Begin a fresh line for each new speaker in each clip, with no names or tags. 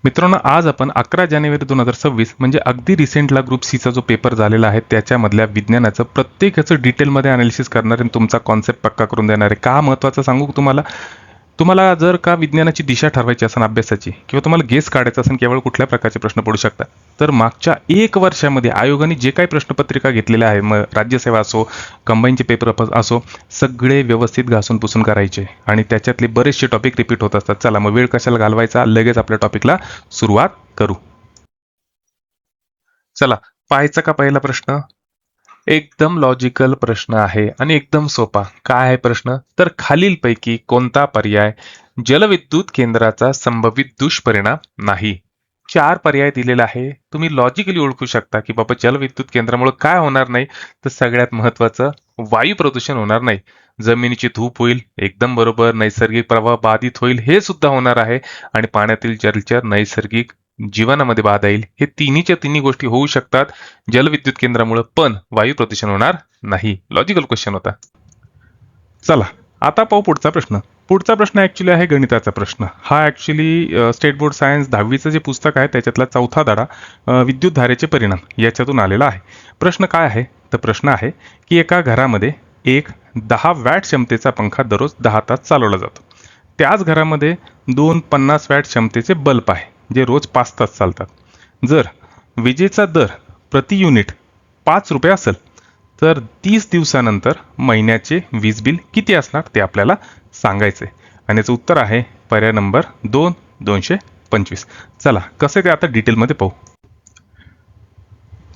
मित्रांनो, आज आपण 11 जानेवारी 2026 म्हणजे अगदी रिसेंटला ग्रुप सीचा जो पेपर झालेला आहे त्याच्यामधल्या विज्ञानाचं प्रत्येकाचं डिटेलमध्ये अनालिसिस करणार आणि तुमचा कॉन्सेप्ट पक्का करून देणार आहे. का महत्त्वाचं सांगू तुम्हाला? तुम्हाला जर का विज्ञानाची दिशा ठरवायची असेल अभ्यासाची किंवा तुम्हाला गेस काढायचा असेल केवळ कुठल्या प्रकारचे प्रश्न पडू शकतात, तर मागच्या 1 वर्षामध्ये आयोगाने जे काही प्रश्नपत्रिका घेतलेल्या आहे, मग राज्यसेवा असो, कंबाईनचे पेपर असो, सगळे व्यवस्थित घासून पुसून करायचे आणि त्याच्यातले बरेचसे टॉपिक रिपीट होत असतात. चला मग वेळ कशाला घालवायचा, लगेच आपल्या टॉपिकला सुरुवात करू. चला, पाहायचा का पहिला प्रश्न? एकदम लॉजिकल प्रश्न आहे आणि एकदम सोपा. काय आहे प्रश्न? तर खालीलपैकी कोणता पर्याय जलविद्युत केंद्राचा संभवित दुष्परिणाम नाही? 4 पर्याय दिलेला आहे. तुम्ही लॉजिकली ओळखू शकता की बाबा जलविद्युत केंद्रामुळे काय होणार नाही, तर सगळ्यात महत्वाचं वायू प्रदूषण होणार नाही. जमिनीची धूप होईल, एकदम बरोबर. नैसर्गिक प्रवाह बाधित होईल, हे सुद्धा होणार आहे. आणि पाण्यातील जलचर नैसर्गिक जीवनामध्ये बाधा येईल. हे तिन्हीच्या तिन्ही गोष्टी होऊ शकतात जलविद्युत केंद्रामुळे, पण वायू प्रदूषण होणार नाही. लॉजिकल क्वेश्चन होता. चला आता पाहू पुढचा प्रश्न. पुढचा प्रश्न ऍक्च्युली आहे गणिताचा प्रश्न. हा ऍक्च्युली स्टेट बोर्ड सायन्स 10वीचं जे पुस्तक आहे त्याच्यातला 4था धडा विद्युत धारेचे परिणाम याच्यातून आलेला आहे. प्रश्न काय आहे? तर प्रश्न आहे की एका घरामध्ये एक 10 वॅट क्षमतेचा पंखा दररोज 10 तास चालवला जातो. त्याच घरामध्ये 2 50 वॅट क्षमतेचे बल्ब आहे जे रोज 5 तास चालतात. जर विजेचा दर प्रति युनिट 5 रुपये असेल तर 30 दिवसानंतर महिन्याचे वीज बिल किती असणार ते आपल्याला सांगायचे. आणि याचं उत्तर आहे पर्याय नंबर 2, 225. चला कसं ते आता डिटेलमध्ये पाहू.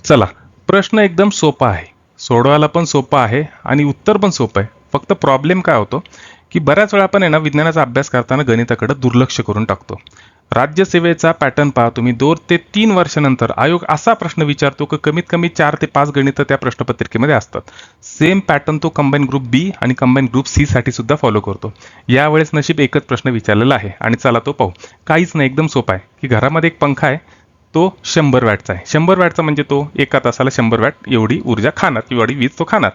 चला, प्रश्न एकदम सोपा आहे, सोडवायला पण सोपा आहे आणि उत्तर पण सोपं आहे. फक्त प्रॉब्लेम काय होतो की बऱ्याच वेळा आपण आहे ना विज्ञानाचा अभ्यास करताना गणिताकडे दुर्लक्ष करून टाकतो. राज्यसेवेचा पॅटर्न पहा तुम्ही. 2 ते 3 वर्षानंतर आयोग असा प्रश्न विचारतो की कमीत कमी 4 ते 5 गणितं त्या प्रश्नपत्रिकेमध्ये असतात. सेम पॅटर्न तो कंबाईन ग्रुप बी आणि कंबाईन ग्रुप सी साठी सुद्धा फॉलो करतो. यावेळेस नशीब एकच प्रश्न विचारलेला आहे आणि चला तो पाहू. काहीच नाही, एकदम सोपा आहे की घरामध्ये एक पंखा आहे, तो 100 वॅटचा आहे. 100 वॅटचा म्हणजे तो एका तासाला 100 वॅट एवढी ऊर्जा खाणार किंवा एवढी वीज तो खाणार.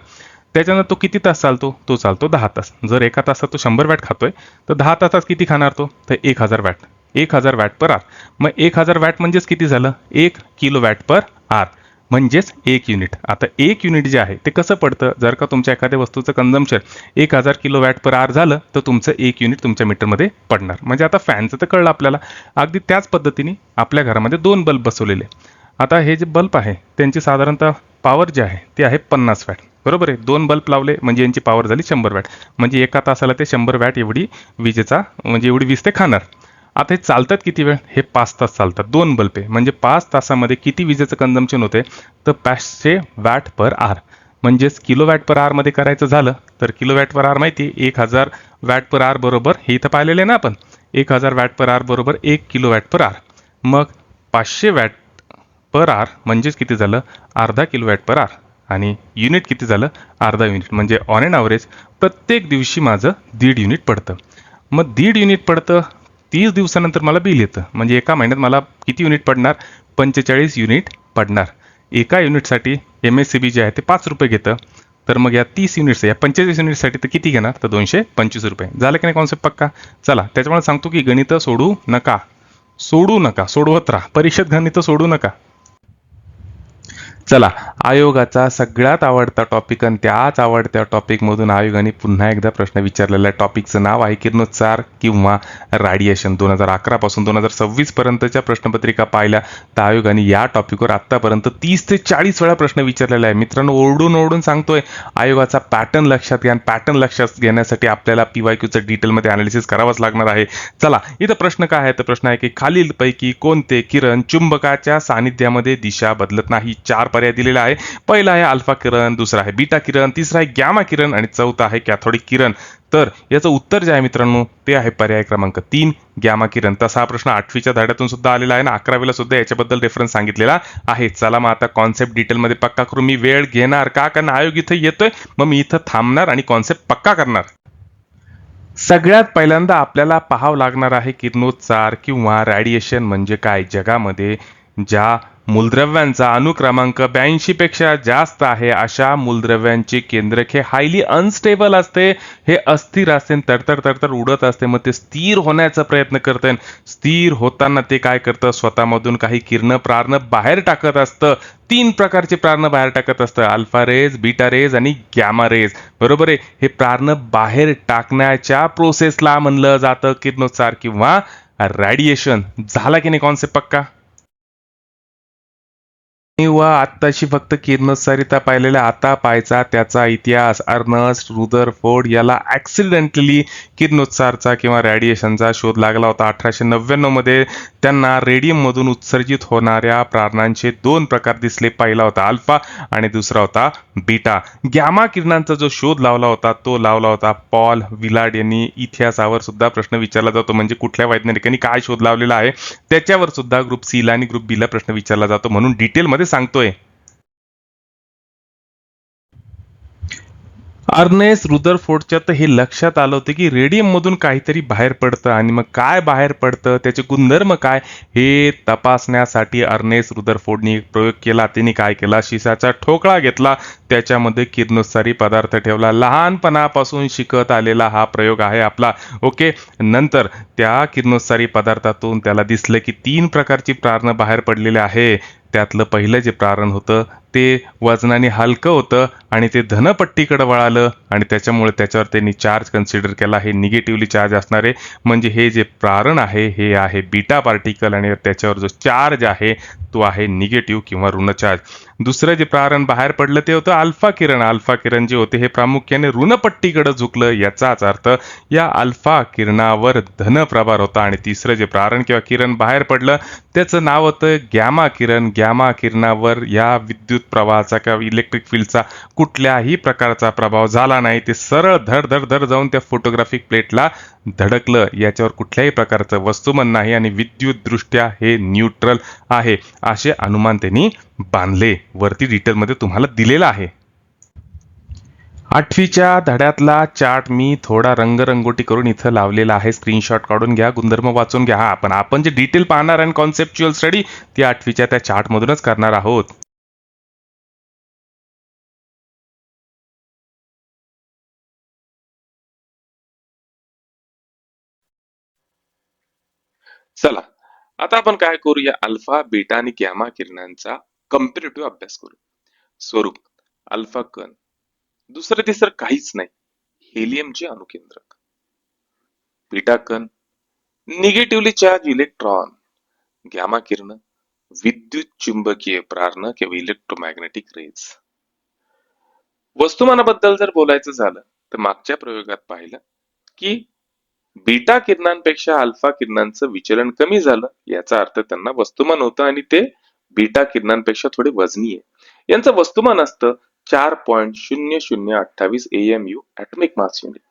त्याच्यानं तो किती तास चालतो? तो चालतो 10 तास. जर एका तासात तो 100 वॅट खातोय तर 10 तासात किती खाणार तो? तर 1000 वॅट. 1000 वॅट पर आर. मग 1000 वॅट म्हणजेच किती झालं? 1 किलो वॅट पर आर म्हणजेच 1 युनिट. आता 1 युनिट जे आहे ते कसं पडतं? जर का तुमच्या एखाद्या वस्तूचं कन्झम्पशन 1000 किलो वॅट पर आर झालं तर तुमचं 1 युनिट तुमच्या मीटरमध्ये पडणार. म्हणजे आता फॅनचं तर कळलं आपल्याला. अगदी त्याच पद्धतीने आपल्या घरामध्ये 2 बल्ब बसवलेले. आता हे जे बल्ब आहे त्यांची साधारणतः पॉवर जी आहे ती आहे 50 वॅट. बरोबर आहे. 2 बल्ब लावले म्हणजे यांची पॉवर झाली 100 वॅट. म्हणजे एका तासाला ते 100 वॅट एवढी विजेचा म्हणजे एवढी वीज ते खाणार. आता हे चालतात किती वेळ? हे 5 तास चालतात. 2 बल्ब आहे म्हणजे 5 तासामध्ये किती विजेचं कन्झम्पशन होते? तर 500 वॅट पर आर. म्हणजेच किलो वॅट पर आर मध्ये करायचं झालं तर किलो वॅट पर आर माहिती 1000 वॅट पर आर बरोबर, हे इथं पाहिलेलं आहे ना आपण, 1000 वॅट पर आर बरोबर 1 किलो वॅट पर आर. मग 500 वॅट पर आर म्हणजेच किती झालं? अर्धा किलो वॅट पर आर. आणि युनिट किती झालं? अर्धा युनिट. म्हणजे ऑन एन ॲव्हरेज प्रत्येक दिवशी माझं 1.5 युनिट पडतं. मग 1.5 युनिट पडतं, 30 दिवसानंतर मला बिल येतं. म्हणजे एका महिन्यात मला किती युनिट पडणार? 45 युनिट पडणार. एका युनिटसाठी MSCB जे आहे ते 5 रुपये घेतं. तर मग या 30 युनिट्स या 45 युनिटसाठी तर किती घेणार? तर 225 रुपये. झालं की नाही कॉन्सेप्ट पक्का? चला त्याच्यामुळे सांगतो की गणितं सोडू नका, सोडू नका, सोडवत राहा. परीक्षेत गणितं सोडू नका. चला, आयोगाचा सगळ्यात आवडता टॉपिक आणि त्याच आवडत्या टॉपिकमधून आयोगाने पुन्हा एकदा प्रश्न विचारलेला आहे. टॉपिकचं नाव आहे किरणोत्सार किंवा राडिएशन. 2011 पासून 2026 पर्यंतच्या प्रश्नपत्रिका पाहिल्या तर आयोगाने या टॉपिकवर आतापर्यंत 30 ते 40 वेळा प्रश्न विचारलेला आहे. मित्रांनो, ओरडून ओरडून सांगतोय, आयोगाचा पॅटर्न लक्षात घ्या. पॅटर्न लक्षात घेण्यासाठी आपल्याला PYQचं डिटेलमध्ये अनालिसिस करावंच लागणार आहे. चला, इथं प्रश्न काय आहे? तर प्रश्न आहे की खालीलपैकी कोणते किरण चुंबकाच्या सानिध्यामध्ये दिशा बदलत नाही? 4 पर्याय दिलेला आहे. पहिला आहे अल्फा किरण, दुसरा आहे बीटा किरण, तिसरा आहे गॅमा किरण आणि चौथा आहे कॅथोडिक किरण. तर याचं उत्तर जे आहे मित्रांनो ते आहे पर्याय क्रमांक 3 गॅमा किरण. तसा हा प्रश्न 8वीच्या धड्यातून सुद्धा आलेला आहे ना, 11वीला सुद्धा याच्याबद्दल रेफरन्स सांगितलेला आहे. चला मग आता कॉन्सेप्ट डिटेलमध्ये पक्का करू. मी वेळ घेणार का? कारण आयोग इथं येतोय, मग मी इथं थांबणार आणि कॉन्सेप्ट पक्का करणार. सगळ्यात पहिल्यांदा आपल्याला पाहावं लागणार आहे किरणोत्सार किंवा रॅडिएशन म्हणजे काय. जगामध्ये ज्या मूलद्रव्यांचा अनुक्रमांक 82 पेक्षा जास्त आहे अशा मूलद्रव्यांचे केंद्रक हे हायली अनस्टेबल असते, हे अस्थिर असते, तडतड तडतड उडत असते. मग ते स्थिर होण्याचा प्रयत्न करते. स्थिर होताना ते काय करतं, स्वतःमधून काही किरण प्रार्ण बाहेर टाकत असतं. 3 प्रकारचे प्रार्ण बाहेर टाकत असतं, अल्फा रेज, बीटा रेज आणि गॅमा रेज. बरोबर आहे. हे प्रार्ण बाहेर टाकण्याच्या प्रोसेसला म्हणलं जातं किरणोत्सार किंवा रेडिएशन. झाला की नाही कॉन्सेप्ट पक्का? किंवा आत्ताशी फक्त किरणोत्सारिता पाहिलेला, आता पाहायचा त्याचा इतिहास. अर्नस्ट रुदरफोर्ड याला ऍक्सिडेंटली किरणोत्सारचा किंवा रेडिएशनचा शोध लागला होता 1899 मध्ये. त्यांना रेडियम मधून उत्सर्जित होणाऱ्या प्रारणांचे 2 प्रकार दिसले. पहिला होता अल्फा आणि दुसरा होता बीटा. गॅमा किरणांचा जो शोध लावला होता तो लावला होता पॉल विलार्ड यांनी. इतिहासावर सुद्धा प्रश्न विचारला जातो, म्हणजे कुठल्या वैज्ञानिकांनी काय शोध लावलेला आहे त्याच्यावर सुद्धा ग्रुप सी ला आणि ग्रुप बी ला प्रश्न विचारला जातो, म्हणून डिटेलमध्ये सांगतोय. अर्नेस्ट रुदरफोर्डच्या तर हे लक्षात आलं होतं की रेडियम मधून काहीतरी बाहेर पडतं, आणि मग काय बाहेर पडतं, त्याचे गुणधर्म काय, हे तपासण्यासाठी अर्नेस्ट रुदरफोर्डनी एक प्रयोग केला. त्यांनी काय केला, शिसाचा ठोकळा घेतला, त्याच्यामध्ये किरणोत्सारी पदार्थ ठेवला. लहानपणापासून शिकत आलेला हा प्रयोग आहे आपला. ओके. नंतर त्या किरणोत्सारी पदार्थातून त्याला दिसलं की 3 प्रकारची प्रारण बाहेर पडलेले आहे. त्यातलं पहिलं जे प्रारण होतं ते वजनाने हलकं होतं आणि ते धनपट्टीकडे वळालं, आणि त्याच्यामुळे त्याच्यावर त्यांनी चार्ज कन्सिडर केला, हे निगेटिव्हली चार्ज असणारे. म्हणजे हे जे प्रारण आहे हे आहे बीटा पार्टिकल, आणि त्याच्यावर जो चार्ज आहे तो आहे निगेटिव्ह किंवा ऋण चार्ज. दुसरं जे प्रारण बाहेर पडलं ते होतं अल्फा किरण. अल्फा किरण जे होते हे प्रामुख्याने ऋणपट्टीकडे झुकलं, याचाच अर्थ या अल्फा किरणावर धन प्रभार होता. आणि तिसरं जे प्रारण किंवा किरण बाहेर पडलं त्याचं नाव होतं गॅमा किरण. गॅमा किरणावर या विद्युत प्रवाहाचा किंवा इलेक्ट्रिक फील्डचा कुठल्याही प्रकारचा प्रभाव झाला नाही. ते सरळ धड धड धड जाऊन त्या फोटोग्राफिक प्लेटला धडकलं. याच्यावर कुठल्याही प्रकारचं वस्तुमान नाही आणि विद्युत दृष्ट्या हे न्यूट्रल आहे, असे अनुमान त्यांनी बांधले. वरती डिटेलमध्ये तुम्हाला दिलेला आहे. 8वीच्या धड्यातला चार्ट मी थोडा रंगरंगोटी करून इथं लावलेला आहे. स्क्रीनशॉट काढून घ्या, गुणधर्म वाचून घ्या. हा, पण आपण जे डिटेल पाहणार आणि कॉन्सेप्च्युअल स्टडी ती 8वीच्या त्या चार्ट मधूनच करणार आहोत. चला, आता आपण काय करूया, अल्फा, बीटा आणि गॅमा किरणांचा कम्पेरेटिव्ह अभ्यास करू. स्वरूप: अल्फा कण, दुसरं तिसरं काहीच नाही, हेलियमचे अणुकेंद्रक. बीटा कण, निगेटिव्हली चार्ज इलेक्ट्रॉन. गॅमा किरण, विद्युत चुंबकीय प्रारण किंवा इलेक्ट्रोमॅग्नेटिक रेज. वस्तुमानाबद्दल जर बोलायचं झालं तर मागच्या प्रयोगात पाहिलं की बीटा किरणांपेक्षा अल्फा किरणांचं विचलन कमी झालं, याचा अर्थ त्यांना वस्तुमान होतं आणि ते बीटा किरणांपेक्षा थोडे वजनी आहे. यांचं वस्तुमान असतं 4.0028 AMU ऍटॉमिक मास युनिट,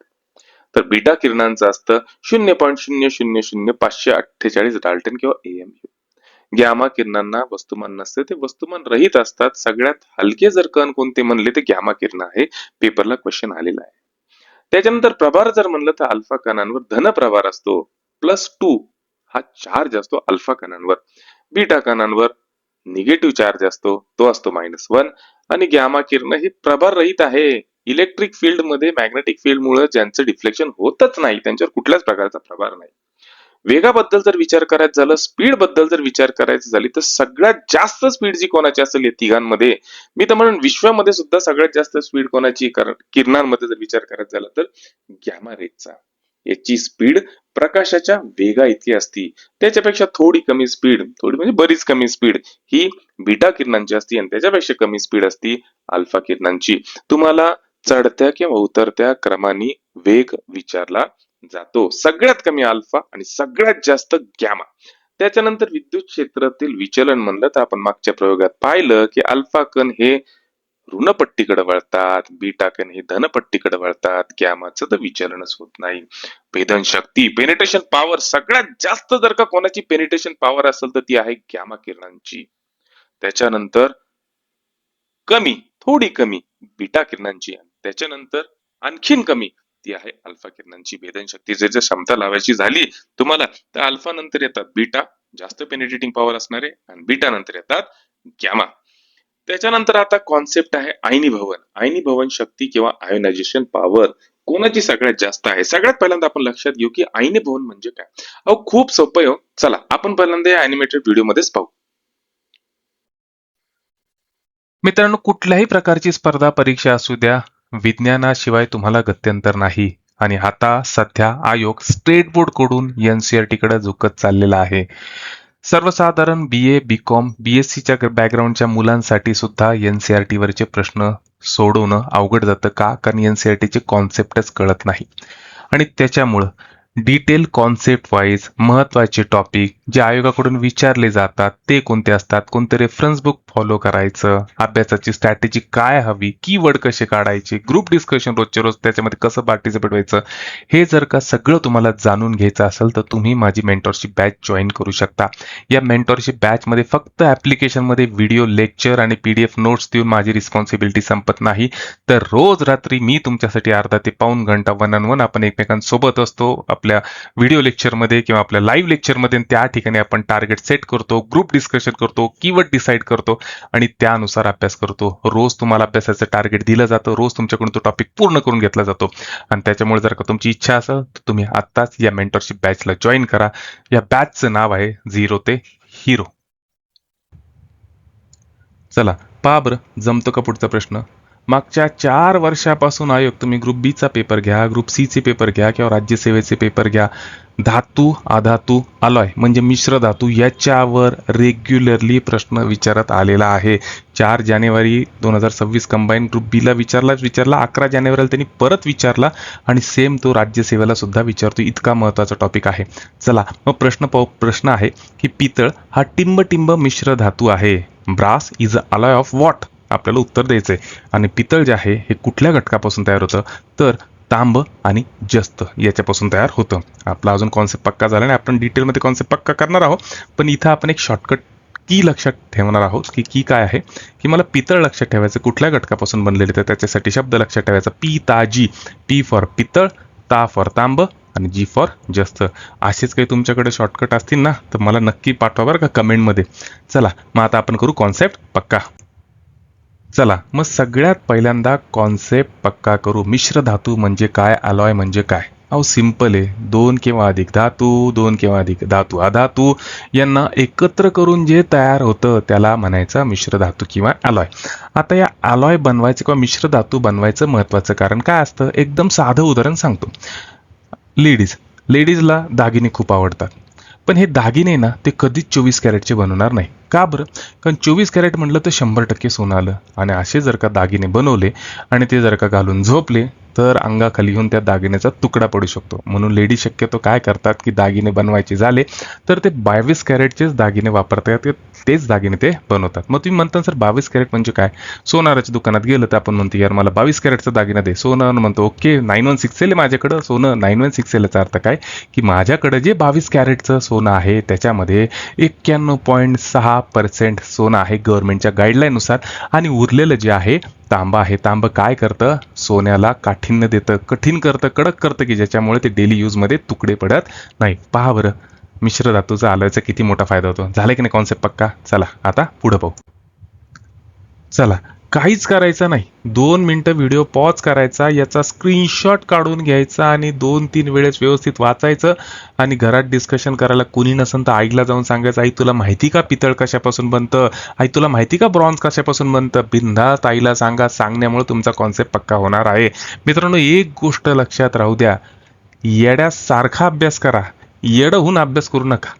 तर बीटा किरणांचं असतं 0.000548 डाल्टन किंवा AMU. गॅमा किरणांना वस्तुमान नसते, ते वस्तुमान रहित असतात. सगळ्यात हलके जर कण कोणते म्हणले तर गॅमा किरण आहे. पेपरला क्वेश्चन आलेला आहे. त्याच्यानंतर प्रभार जर म्हणलं तर अल्फा कणांवर धन प्रभार असतो, +2 हा चार्ज असतो अल्फा कणांवर. बीटा कणांवर निगेटिव्ह चार्ज असतो, तो असतो -1. आणि गॅमा किरण ही प्रभार रहित आहे. इलेक्ट्रिक फील्ड मध्ये मॅग्नेटिक फील्ड मुळे ज्यांचं डिफ्लेक्शन होतच नाही, त्यांच्यावर कुठल्याच प्रकारचा प्रभार नाही. वेगाबद्दल जर विचार करायचं झालं, स्पीड बद्दल जर विचार करायचं झाली, तर सगळ्यात जास्त स्पीड जी कोणाची असेल या तिघांमध्ये, मी तर म्हणून विश्वामध्ये सुद्धा सगळ्यात जास्त स्पीड कोणाची, कारण किरणांमध्ये जर विचार करायचा झाला तर गॅमा रेजचा. याची स्पीड प्रकाशाच्या वेगा इतकी असती. त्याच्यापेक्षा थोडी कमी स्पीड, थोडी म्हणजे बरीच कमी स्पीड ही बीटा किरणांची असती, आणि त्याच्यापेक्षा कमी स्पीड असती अल्फा किरणांची. तुम्हाला चढत्या किंवा उतरत्या क्रमाने वेग विचारला जातो. सगळ्यात कमी अल्फा आणि सगळ्यात जास्त गॅमा. त्याच्यानंतर विद्युत क्षेत्रातील विचलन म्हणलं तर आपण मागच्या प्रयोगात पाहिलं की अल्फा कण हे ऋणपट्टीकडे वळतात, बीटा कण हे धनपट्टीकडे वळतात, गॅमाचं तर विचलनच होत नाही. भेदन शक्ती, पेनिट्रेशन पॉवर, सगळ्यात जास्त जर का कोणाची पेनिट्रेशन पॉवर असेल तर ती आहे गॅमा किरणांची. त्याच्यानंतर कमी, थोडी कमी बीटा किरणांची, त्याच्यानंतर आणखीन कमी ती आहे अल्फा किरणांची. भेदन शक्तीची जर क्षमता लावायची झाली तुम्हाला तर अल्फा नंतर येतात बीटा जास्त पेनिट्रेटिंग पॉवर असणारे, आणि बीटा नंतर येतात गॅमा. त्याच्यानंतर आता कॉन्सेप्ट आहे आयनी भवन. आयनी भवन शक्ती किंवा आयोनायझेशन पॉवर कोणाची सगळ्यात जास्त आहे. सगळ्यात पहिल्यांदा आपण लक्षात घेऊ की आयनी भवन म्हणजे काय. अहो खूप सोपं आहे हो. चला आपण पहिल्यांदा अॅनिमेटेड व्हिडिओ मध्येच पाहू. मित्रांनो, कुठल्याही प्रकारची स्पर्धा परीक्षा असू द्या, विज्ञानाशिवाय तुम्हाला गत्यंतर नाही. आणि आता सध्या आयोग स्टेट बोर्ड कडून एनसीईआरटी कडे झुकत चाललेला आहे. सर्वसाधारण BA, BCom, BScच्या बॅकग्राऊंडच्या मुलांसाठी सुद्धा एनसीईआरटी वरचे प्रश्न सोडवणं अवघड जातं. का? कारण एनसीईआरटीचे कॉन्सेप्टच कळत नाही. आणि त्याच्यामुळं डिटेल कॉन्सेप्ट वाईज महत्वाचे टॉपिक जे आयोगाकडून विचारले जातात ते कोणते असतात, कोणते रेफरन्स बुक फॉलो करायचं, अभ्यासाची स्ट्रॅटेजी काय हवी, कीवर्ड कसे काढायचे, ग्रुप डिस्कशन रोजच्या रोज त्याच्यामध्ये कसं पार्टिसिपेट व्हायचं, हे जर का सगळं तुम्हाला जाणून घ्यायचं असेल तर तुम्ही माझी मेंटॉरशिप बॅच जॉईन करू शकता. या मेंटॉरशिप बॅच मध्ये फक्त ऍप्लिकेशन मध्ये व्हिडिओ लेक्चर आणि PDF नोट्स देऊन माझी रिस्पॉन्सिबिलिटी संपत नाही, तर रोज रात्री मी तुमच्यासाठी अर्धा ते पाऊण घंटा 1-on-1 आपण एकमेकांसोबत असतो आपल्या व्हिडिओ लेक्चरमध्ये किंवा आपल्या लाईव्ह लेक्चरमध्ये. त्या ठिकाणी आपण टार्गेट सेट करतो, ग्रुप डिस्कशन करतो, कीवर्ड डिसाईड करतो आणि त्यानुसार अभ्यास करतो. रोज तुम्हाला अभ्यासाचं टार्गेट दिलं जातं, रोज तुमच्याकडून तो टॉपिक पूर्ण करून घेतला जातो. आणि त्याच्यामुळे जर का तुमची इच्छा असेल तर तुम्ही आत्ताच या मेंटरशिप बॅचला जॉईन करा. या बॅचचं नाव आहे 0 ते हिरो. चला पहा बरं, जमतो का पुढचा प्रश्न. मागच्या 4 वर्षापासून आयोग तुम्ही ग्रुप बी चा पेपर घ्या, ग्रुप सी चे पेपर घ्या किंवा राज्यसेवेचे पेपर घ्या, धातू अधातू अलॉय म्हणजे मिश्र धातू याच्यावर रेग्युलरली प्रश्न विचारत आलेला आहे. 4 जानेवारी 2026 कंबाईन ग्रुप बी ला विचारला, 11 जानेवारीला त्यांनी परत विचारला आणि सेम तो राज्यसेवेला सुद्धा विचारतो. इतका महत्वाचा टॉपिक आहे. चला मग प्रश्न आहे की पितळ हा टिंब मिश्र धातू आहे. Brass is a alloy of what, आपल्याला उत्तर द्यायचंय. आणि पितळ जे आहे हे कुठल्या घटकापासून तयार होतं, तर तांब आणि जस्त याच्यापासून तयार होतं. आपला अजून कॉन्सेप्ट पक्का झाला नाही, आपण डिटेलमध्ये कॉन्सेप्ट पक्का करणार आहोत. पण इथं आपण एक शॉर्टकट की लक्षात ठेवणार आहोत की काय आहे की मला पितळ लक्षात ठेवायचं कुठल्या घटकापासून बनलेले, तर त्याच्यासाठी शब्द लक्षात ठेवायचा पिताजी. पी फॉर पितळ, ता फॉर तांब आणि जी फॉर जस्त. असेच काही तुमच्याकडे शॉर्टकट असतील ना तर मला नक्की पाठवा बरं का कमेंटमध्ये. चला मग आता आपण करू कॉन्सेप्ट पक्का. चला मग सगळ्यात पहिल्यांदा कॉन्सेप्ट पक्का करू. मिश्र धातू म्हणजे काय, अलॉय म्हणजे काय. अहो सिंपल आहे, 2 किंवा अधिक धातू, 2 किंवा अधिक धातू अधातू यांना एकत्र करून जे तयार होतं त्याला म्हणायचं मिश्र धातू किंवा अलॉय. आता या अलॉय बनवायचं किंवा मिश्र धातू बनवायचं महत्वाचं कारण काय असतं, एकदम साधं उदाहरण सांगतो. लेडीजला दागिने खूप आवडतात, पण हे दागिने ना ते कधीच 24 कॅरेटचे बनवणार नाही. का बरं? कारण 24 कॅरेट म्हटलं तर 100% सोनं आलं. आणि असे जर का दागिने बनवले आणि ते जर का घालून झोपले तर अंगाखाली येऊन त्या दागिन्याचा तुकडा पडू शकतो. म्हणून लेडीज शक्यतो काय करतात की दागिने बनवायचे झाले तर ते 22 कॅरेटचेच दागिने वापरतात, तेच दागिने ते बनवतात. मग तुम्ही म्हणता सर 22 कॅरेट म्हणजे काय. सोनाराच्या दुकानात गेलं तर आपण म्हणतो यार मला 22 कॅरेटचा दागिना दे. सोनं म्हणतो ओके 916 आहे माझ्याकडं सोनं. 916 चा अर्थ काय की माझ्याकडे जे 22 कॅरेटचं सोनं आहे त्याच्यामध्ये 91.6% सोनं आहे गव्हर्नमेंटच्या गाईडलाईन नुसार. आणि उरलेलं जे आहे तांबा आहे. तांब काय करतं, सोन्याला काठिण्य देतं, कठीण करतं, कडक करतं की ज्याच्यामुळे ते डेली यूज मध्ये तुकडे पडत नाही. पहा बरं मिश्र धातूचा अलॉयचा किती मोठा फायदा होतो. झालं की नाही कॉन्सेप्ट पक्का. चला आता पुढे पाहू. चला काहीच करायचं नाही, 2 मिनिटं व्हिडिओ पॉज करायचा, याचा स्क्रीनशॉट काढून घ्यायचा आणि 2-3 वेळेस व्यवस्थित वाचायचं. आणि घरात डिस्कशन करायला कुणी नसेल तर आईला जाऊन सांगायचं आई तुला माहिती का पितळ कशापासून बनतं, आई तुला माहिती का ब्रॉन्झ कशापासून बनतं. बिनधास्त आईला सांगा, सांगण्यामुळे तुमचा कॉन्सेप्ट पक्का होणार आहे. मित्रांनो एक गोष्ट लक्षात राहू द्या, येड्यासारखा अभ्यास करा, येडं होऊन अभ्यास करू नका.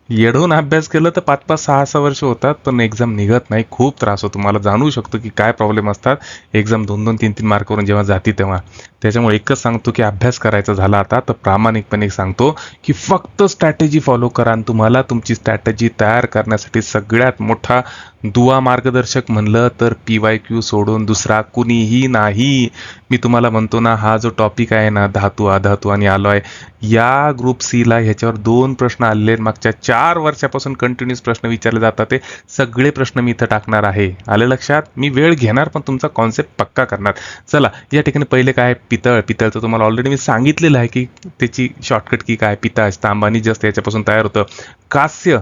येडून अभ्यास केलं तर 5-5, 6-6 वर्ष होतात पण एक्झाम निघत नाही. खूप त्रास होतो. मला जाणू शकतो की काय प्रॉब्लेम असतात एक्झाम 2-2, 3-3 मार्कवरून जेव्हा जाते तेव्हा. त्याच्यामुळे एकच सांगतो की अभ्यास करायचा झाला आता तर प्रामाणिकपणे सांगतो की फक्त स्ट्रॅटेजी फॉलो करा. आणि तुम्हाला तुमची स्ट्रॅटेजी तयार करण्यासाठी सगळ्यात मोठा दुवा मार्गदर्शक म्हणलं तर PYQ सोडून दुसरा कुणीही नाही. मी तुम्हाला म्हणतो ना, हा जो टॉपिक आहे ना, धातू अधातू आणि अलॉय, या ग्रुप सीला ह्याच्यावर 2 प्रश्न आलेले आहेत. मागच्या 4 वर्षापासून कंटिन्यूस प्रश्न विचारले जातात. ते सगळे प्रश्न मी इथं टाकणार आहे. आलं लक्षात? मी वेळ घेणार पण तुमचा कॉन्सेप्ट पक्का करणार. चला, या ठिकाणी पहिले काय, पितळ. पितळचं तुम्हाला ऑलरेडी मी सांगितलेलं आहे की त्याची शॉर्टकट की काय, पिताश, तांबा आणि जस्त याच्यापासून तयार होतं. कांस्य,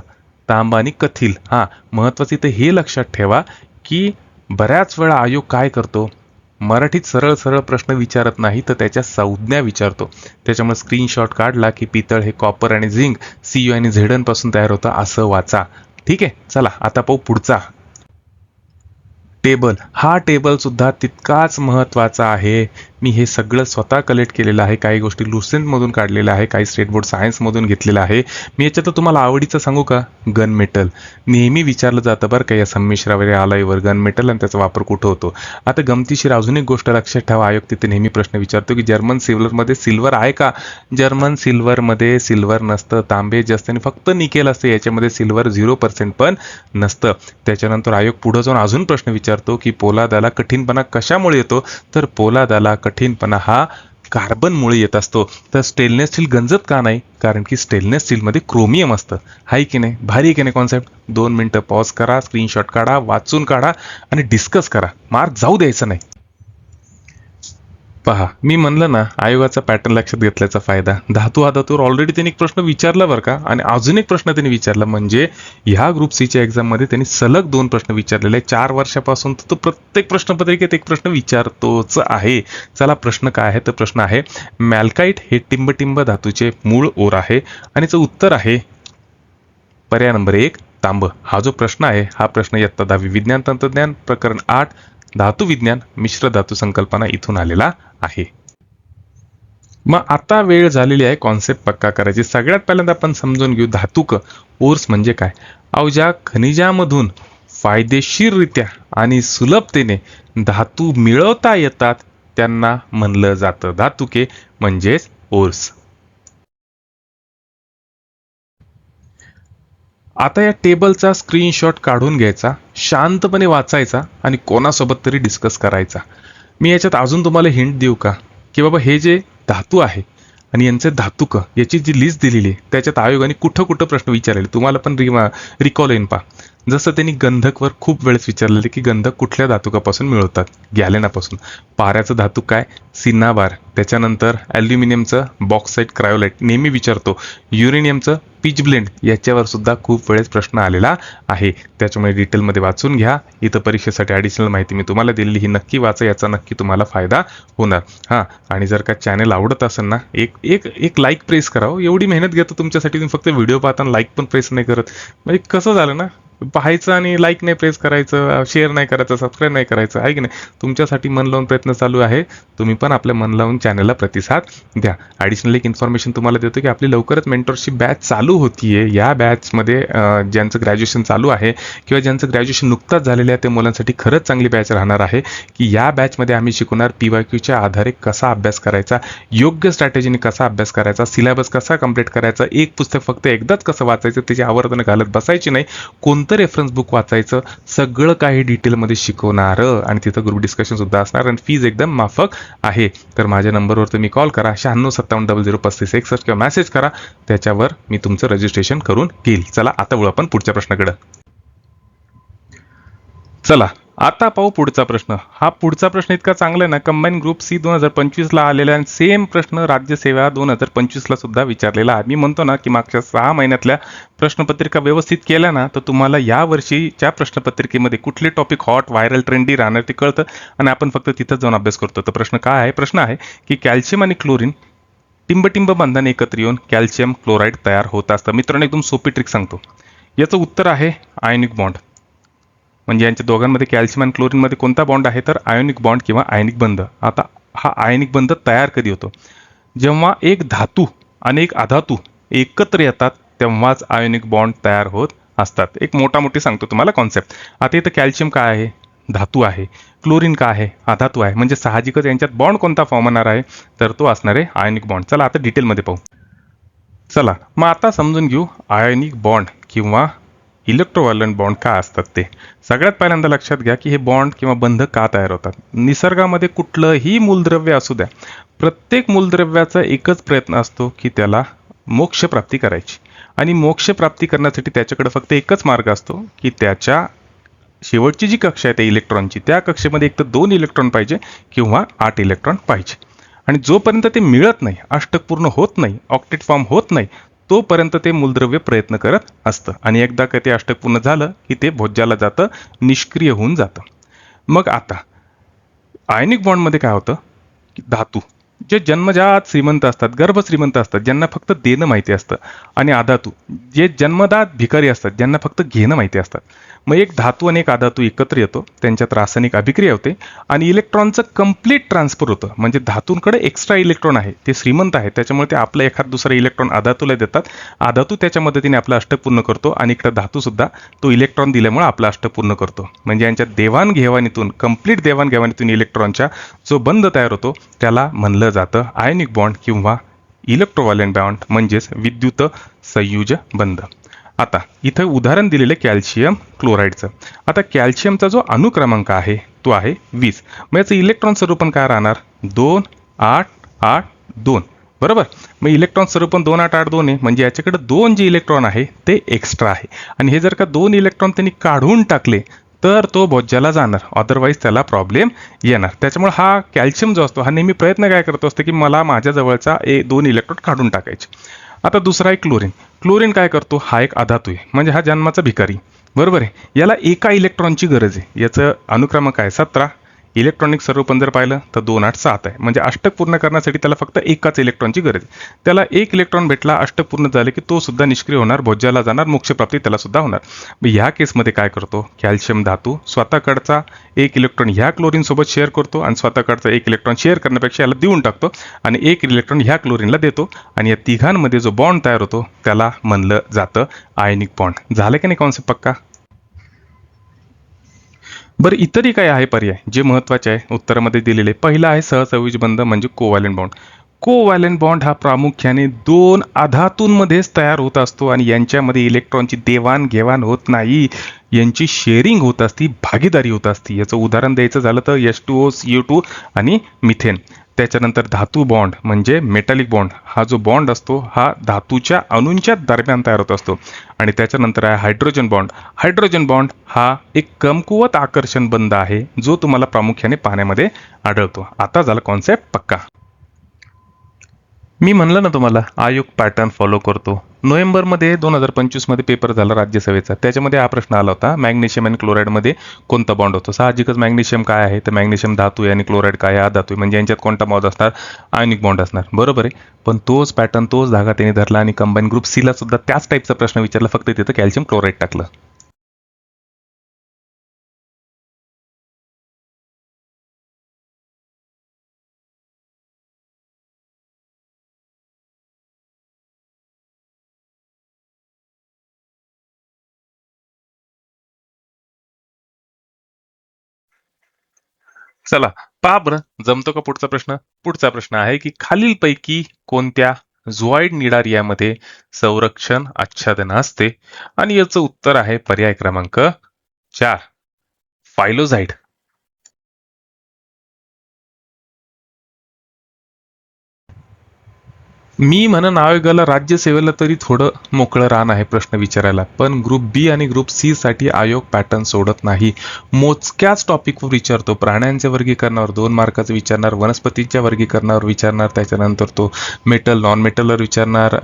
तांबा आणि कथील. हां, महत्त्वाचं इथं हे लक्षात ठेवा की बऱ्याच वेळा आयोग काय करतो, मराठीत सरळ सरळ प्रश्न विचारत नाही तर त्याच्या संज्ञा विचारतो. त्याच्यामुळे स्क्रीनशॉट काढला की पितळ हे कॉपर आणि झिंक, Cu आणि Zn पासून तयार होतं असं वाचा. ठीक आहे, चला आता पाहू पुढचा. टेबल. हा टेबल सुद्धा तितकाच महत्त्वाचा आहे. मी हे सगळं स्वतः कलेक्ट केलेलं आहे. काही गोष्टी लुसेंटमधून काढलेल्या आहे, काही स्टेट बोर्ड सायन्समधून घेतलेलं आहे. मी याच्यात तुम्हाला आवडीचं सांगू का, गन मेटल नेहमी विचारलं जातं बरं का, या संमिश्रावर आलाईवर गन मेटल आणि त्याचा वापर कुठं होतो. आता गमतीशीर अजून एक गोष्ट लक्षात ठेवा, आयोग तिथे नेहमी प्रश्न विचारतो की जर्मन सिल्वरमध्ये सिल्वर आहे का. जर्मन सिल्वरमध्ये सिल्वर नसतं, तांबे जास्त आणि फक्त निकेल असतं. याच्यामध्ये सिल्वर 0% पण नसतं. त्याच्यानंतर आयोग पुढे जाऊन अजून प्रश्न विचारतो की पोलादाला कठीणपणा कशामुळे येतो, तर पोलादाला कठीणपणा हा कार्बनमुळे येत असतो. तर स्टेनलेस स्टील गंजत का नाही, कारण की स्टेनलेस स्टीलमध्ये क्रोमियम असतं. हाय की नाही, भारी आहे की नाही कॉन्सेप्ट. 2 मिनिटं पॉज करा, स्क्रीनशॉट काढा, वाचून काढा आणि डिस्कस करा. मार्क जाऊ द्यायचं नाही. पहा, मी म्हणलं ना, आयोगाचा पॅटर्न लक्षात घेतल्याचा फायदा. धातू अधातूवर ऑलरेडी त्यांनी एक प्रश्न विचारला बरं का, आणि अजून एक प्रश्न त्यांनी विचारला. म्हणजे ह्या ग्रुप सीच्या एक्झाममध्ये त्यांनी सलग 2 प्रश्न विचारलेले आहे. 4 वर्षापासून तो प्रत्येक प्रश्नपत्रिकेत एक प्रश्न विचारतोच आहे. चला, प्रश्न काय आहे, तर प्रश्न आहे, मॅल्काइट हे टिंब धातूचे मूळ ओर आहे आणि याचं उत्तर आहे पर्याय नंबर 1 तांब. हा जो प्रश्न आहे, हा प्रश्न इयत्ता 10वी विज्ञान तंत्रज्ञान प्रकरण 8 धातू विज्ञान मिश्र धातू संकल्पना इथून आलेला आहे. मग आता वेळ झालेली आहे कॉन्सेप्ट पक्का करायची. सगळ्यात पहिल्यांदा आपण समजून घेऊ धातुक ओर्स म्हणजे काय. ज्या खनिजामधून फायदेशीररित्या आणि सुलभतेने धातू मिळवता येतात त्यांना म्हणलं जातं धातुके म्हणजेच ओर्स. आता या टेबलचा स्क्रीनशॉट काढून घ्यायचा, शांतपणे वाचायचा आणि कोणासोबत तरी डिस्कस करायचा. मी याच्यात अजून तुम्हाला हिंट देऊ का, की बाबा हे जे धातू आहे आणि यांचे धातुक याची जी लिस्ट दिलेली आहे त्याच्यात आयोगाने कुठं कुठं प्रश्न विचारलेले तुम्हाला पण रिकॉल येईन पा. जसं त्यांनी गंधकवर खूप वेळेस विचारलेले की गंधक कुठल्या धातुकापासून मिळवतात, गॅलेनापासून. पाऱ्याचं धातूक काय, सिन्नाबार. त्याच्यानंतर ॲल्युमिनियमचं बॉक्साईट क्रायोलाइट नेहमी विचारतो. युरेनियमचं पिच ब्लेंड याच्यावर सुद्धा खूप वेळेस प्रश्न आलेला आहे. त्याच्यामुळे डिटेलमध्ये वाचून घ्या. इथं परीक्षेसाठी ॲडिशनल माहिती मी तुम्हाला दिलेली ही नक्की वाचा, याचा नक्की तुम्हाला फायदा होणार. हां, आणि जर का चॅनल आवडत असेल ना, एक एक एक लाईक प्रेस करावं. एवढी मेहनत घेतो तुमच्यासाठी, तुम्ही फक्त व्हिडिओ पाहताना लाईक पण प्रेस नाही करत. म्हणजे कसं झालं ना, पाहायचं आणि लाईक नाही प्रेस करायचं, शेअर नाही करायचं, सबस्क्राईब नाही करायचं, आहे की नाही. तुमच्यासाठी मन लावून प्रयत्न चालू आहे. तुम्ही पण आपल्या मन लावून चॅनलला प्रतिसाद द्या. ॲडिशनल एक इन्फॉर्मेशन तुम्हाला देतो की आपली लवकरच मेंटरशिप बॅच चालू होतीये. या बॅचमध्ये ज्यांचं ग्रॅज्युएशन चालू आहे किंवा ज्यांचं ग्रॅज्युएशन नुकताच झालेलं आहे त्या मुलांसाठी खरंच चांगली बॅच राहणार आहे. की या बॅचमध्ये आम्ही शिकवणार PYQच्या आधारे कसा अभ्यास करायचा, योग्य स्ट्रॅटेजीने कसा अभ्यास करायचा, सिलेबस कसा कंप्लीट करायचा, एक पुस्तक फक्त एकदाच कसं वाचायचं त्याची आवर्तन घालत बसायची नाही, कोणतं रेफरन्स बुक वाचायचं, सगळं काही डिटेलमध्ये शिकवणार. आणि तिथं ग्रुप डिस्कशन सुद्धा असणार आणि फीज एकदम माफक आहे. तर माझ्या नंबरवर तुम्ही कॉल करा 9657003561 किंवा मेसेज करा, त्याच्यावर मी तुमचं रजिस्ट्रेशन करून घेईल. चला, आता वळू आपण पुढच्या प्रश्नाकडे. चला, आता पाहू पुढचा प्रश्न. हा पुढचा प्रश्न इतका चांगला आहे ना, कंबाईन ग्रुप सी 2025ला आलेला आणि सेम प्रश्न राज्यसेवा 2025ला सुद्धा विचारलेला आहे. मी म्हणतो ना की मागच्या 6 महिन्यातल्या प्रश्नपत्रिका व्यवस्थित केल्या ना, तर तुम्हाला या वर्षीच्या प्रश्नपत्रिकेमध्ये कुठले टॉपिक हॉट व्हायरल ट्रेंडी राहणार ते कळतं आणि आपण फक्त तिथंच जाऊन अभ्यास करतो. तर प्रश्न काय आहे, प्रश्न आहे की कॅल्शियम आणि क्लोरीन टिंब बंधाने एकत्र येऊन कॅल्शियम क्लोराईड तयार होत असतं. मित्रांनो, एकदम सोपी ट्रिक सांगतो. याचं उत्तर आहे आयोनिक बॉन्ड. म्हणजे यांच्या दोघांमध्ये कॅल्शियम आणि क्लोरीनमध्ये कोणता बॉन्ड आहे, तर आयोनिक बॉन्ड किंवा आयनिक बंध. आता हा आयनिक बंध तयार कधी होतो, जेव्हा एक धातू आणि एक अधातू एकत्र येतात तेव्हाच आयोनिक बॉन्ड तयार होत असतात. एक मोठी सांगतो तुम्हाला कॉन्सेप्ट. आता इथं कॅल्शियम काय आहे, धातू आहे. क्लोरीन काय आहे, अधातू आहे. म्हणजे साहजिकच यांच्यात बॉन्ड कोणता फॉर्म होणार आहे, तर तो असणार आहे आयोनिक बॉन्ड. चला आता डिटेलमध्ये पाहू. चला, मग आता समजून घेऊ आयोनिक बॉन्ड किंवा इलेक्ट्रोव्हायलेंट बॉन्ड का असतात ते. सगळ्यात पहिल्यांदा लक्षात घ्या की हे बॉन्ड किंवा बंध का तयार होतात. निसर्गामध्ये कुठलंही मूलद्रव्य असू द्या, प्रत्येक मूलद्रव्याचा एकच प्रयत्न असतो की त्याला मोक्षप्राप्ती करायची, आणि मोक्षप्राप्ती करण्यासाठी त्याच्याकडे फक्त एकच मार्ग असतो की त्याच्या शेवटची जी कक्षा आहे त्या इलेक्ट्रॉनची, त्या कक्षेमध्ये एक तर 2 इलेक्ट्रॉन पाहिजे किंवा 8 इलेक्ट्रॉन पाहिजे. आणि जोपर्यंत ते मिळत नाही, अष्टक पूर्ण होत नाही, ऑक्टेट फॉर्म होत नाही, तोपर्यंत ते मूलद्रव्य प्रयत्न करत असतं. आणि एकदा का ते अष्टक पूर्ण झालं की ते भोज्याला जातं, निष्क्रिय होऊन जातं. मग आता आयनिक बॉन्डमध्ये काय होतं की धातू जे जन्मजात श्रीमंत असतात, गर्भ श्रीमंत असतात, ज्यांना फक्त देणं माहिती असतं, आणि अधातू जे जन्मदात भिकारी असतात, ज्यांना फक्त घेणं माहिती असतात. मग एक धातू आणि एक अधातू एकत्र येतो, त्यांच्यात रासायनिक अभिक्रिया होते आणि इलेक्ट्रॉनचं कंप्लीट ट्रान्सफर होतं. म्हणजे धातूंकडे एक्स्ट्रा इलेक्ट्रॉन आहे, ते श्रीमंत आहे, त्याच्यामुळे ते आपलं एखाद दुसरा इलेक्ट्रॉन अधातूला देतात. अधातू त्याच्या मदतीने आपलं अष्टक पूर्ण करतो आणि इकडे धातू सुद्धा तो इलेक्ट्रॉन दिल्यामुळे आपलं अष्टक पूर्ण करतो. म्हणजे यांच्या देवाणघेवाणीतून, कंप्लीट देवाणघेवाणीतून इलेक्ट्रॉनच्या जो बंध तयार होतो त्याला म्हणलं जातं आयनिक बॉन्ड किंवा इलेक्ट्रोव्हायलेंट बॉन्ड, म्हणजेच विद्युत संयुज बंध. आता इथं उदाहरण दिलेलं कॅल्शियम क्लोराईडचं. आता कॅल्शियमचा जो अणुक्रमांक आहे तो आहे 20. मग याचं इलेक्ट्रॉन स्वरूपण काय राहणार? 2 8 8 2, बरोबर. मग इलेक्ट्रॉन स्वरूपण 2 8 8 2 आहे, म्हणजे याच्याकडे 2 जे इलेक्ट्रॉन आहे ते एक्स्ट्रा आहे. आणि हे जर का 2 इलेक्ट्रॉन त्यांनी काढून टाकले तर तो भोज्याला जाणार, अदरवाईज त्याला प्रॉब्लेम येणार. त्याच्यामुळे हा कॅल्शियम जो असतो हा नेहमी प्रयत्न काय करतो असतो की मला माझ्या जवळचा 2 इलेक्ट्रॉन काढून टाकायचे. आता दुसरा आहे क्लोरीन. क्लोरीन काय करतो? हा एक अधातू आहे, म्हणजे हा जन्माचा भिकारी, बरोबर आहे. याला एका इलेक्ट्रॉनची गरज आहे. याचं अनुक्रमांक आहे 17. इलेक्ट्रॉनिक स्वरूपण जर पाहिलं तर 2 8 7 आहे, म्हणजे अष्टक पूर्ण करण्यासाठी त्याला फक्त एकाच इलेक्ट्रॉनची गरज आहे. त्याला 1 इलेक्ट्रॉन भेटला, अष्टक पूर्ण झाले की तो सुद्धा निष्क्रिय होणार, भोज्याला जाणार, मोक्षप्राप्ती त्याला सुद्धा होणार. मग ह्या केसमध्ये काय करतो कॅल्शियम धातू? स्वतःकडचा 1 इलेक्ट्रॉन ह्या क्लोरीन सोबत शेअर करतो आणि स्वतःकडचा 1 इलेक्ट्रॉन शेअर करण्यापेक्षा याला देऊन टाकतो आणि 1 इलेक्ट्रॉन ह्या क्लोरीनला देतो, आणि या तिघांमध्ये जो बॉन्ड तयार होतो त्याला म्हणलं जातं आयनिक बॉन्ड. झालं की नाही कॉन्सेप्ट पक्का? बरं, इतरही काय आहे पर्याय जे महत्त्वाचे आहे उत्तरामध्ये दिलेले. पहिला आहे सहसंयोजी बंध म्हणजे कोव्हॅलेंट बॉन्ड. कोव्हॅलेंट बॉन्ड हा प्रामुख्याने 2 अधातूंमध्येच तयार होत असतो आणि यांच्यामध्ये इलेक्ट्रॉनची देवाणघेवाण होत नाही, यांची शेअरिंग होत असती, भागीदारी होत असती. याचं उदाहरण द्यायचं झालं तर H2O CO2 आणि मिथेन. त्याच्यानंतर धातू बॉन्ड म्हणजे मेटॅलिक बॉन्ड. हा जो बॉन्ड असतो हा धातूच्या अणूंच्या दरम्यान तयार होत असतो. आणि त्याच्यानंतर आहे हायड्रोजन बॉन्ड. हायड्रोजन बॉन्ड हा एक कमकुवत आकर्षण बंध आहे जो तुम्हाला प्रामुख्याने पाण्यामध्ये आढळतो. आता झाला कॉन्सेप्ट पक्का. मी म्हणलं ना तुम्हाला आयोग पॅटर्न फॉलो करतो. नोव्हेंबरमध्ये 2025 मध्ये पेपर झाला राज्यसभेचा, त्याच्यामध्ये हा प्रश्न आला होता मॅग्नेशियम आणि क्लोराईडमध्ये कोणता बॉन्ड होतो. साहजिकच मॅग्नेशियम काय आहे तर मॅग्नेशियम धातू आहे आणि क्लोराईड काय आहे अधातू आहे, म्हणजे यांच्यात कोणता बॉन्ड असणार? आयनिक बॉन्ड असणार, बरोबर आहे. पण तोच पॅटर्न तोच धागा त्यांनी धरला आणि कंबाईन ग्रुप सी ला सुद्धा त्याच टाईपचा प्रश्न विचारला, फक्त तिथं कॅल्शियम क्लोराईड टाकलं. चला पहा बरं जमतो का पुढचा प्रश्न. पुढचा प्रश्न आहे की खालीलपैकी कोणत्या झोआइड निडारियामध्ये संरक्षण आच्छादन असते? आणि याचं उत्तर आहे पर्याय क्रमांक 4, फायलोझाइड. मी म्हणन आयोगाला राज्यसेवेला तरी थोडं मोकळं रान आहे प्रश्न विचारायला, पण ग्रुप बी आणि ग्रुप सी साठी आयोग पॅटर्न सोडत नाही. मोजक्याच टॉपिकवर विचारतो. प्राण्यांच्या वर्गीकरणावर 2 मार्काचं विचारणार, वनस्पतींच्या वर्गीकरणावर विचारणार, त्याच्यानंतर तो मेटल नॉन मेटलवर विचारणार,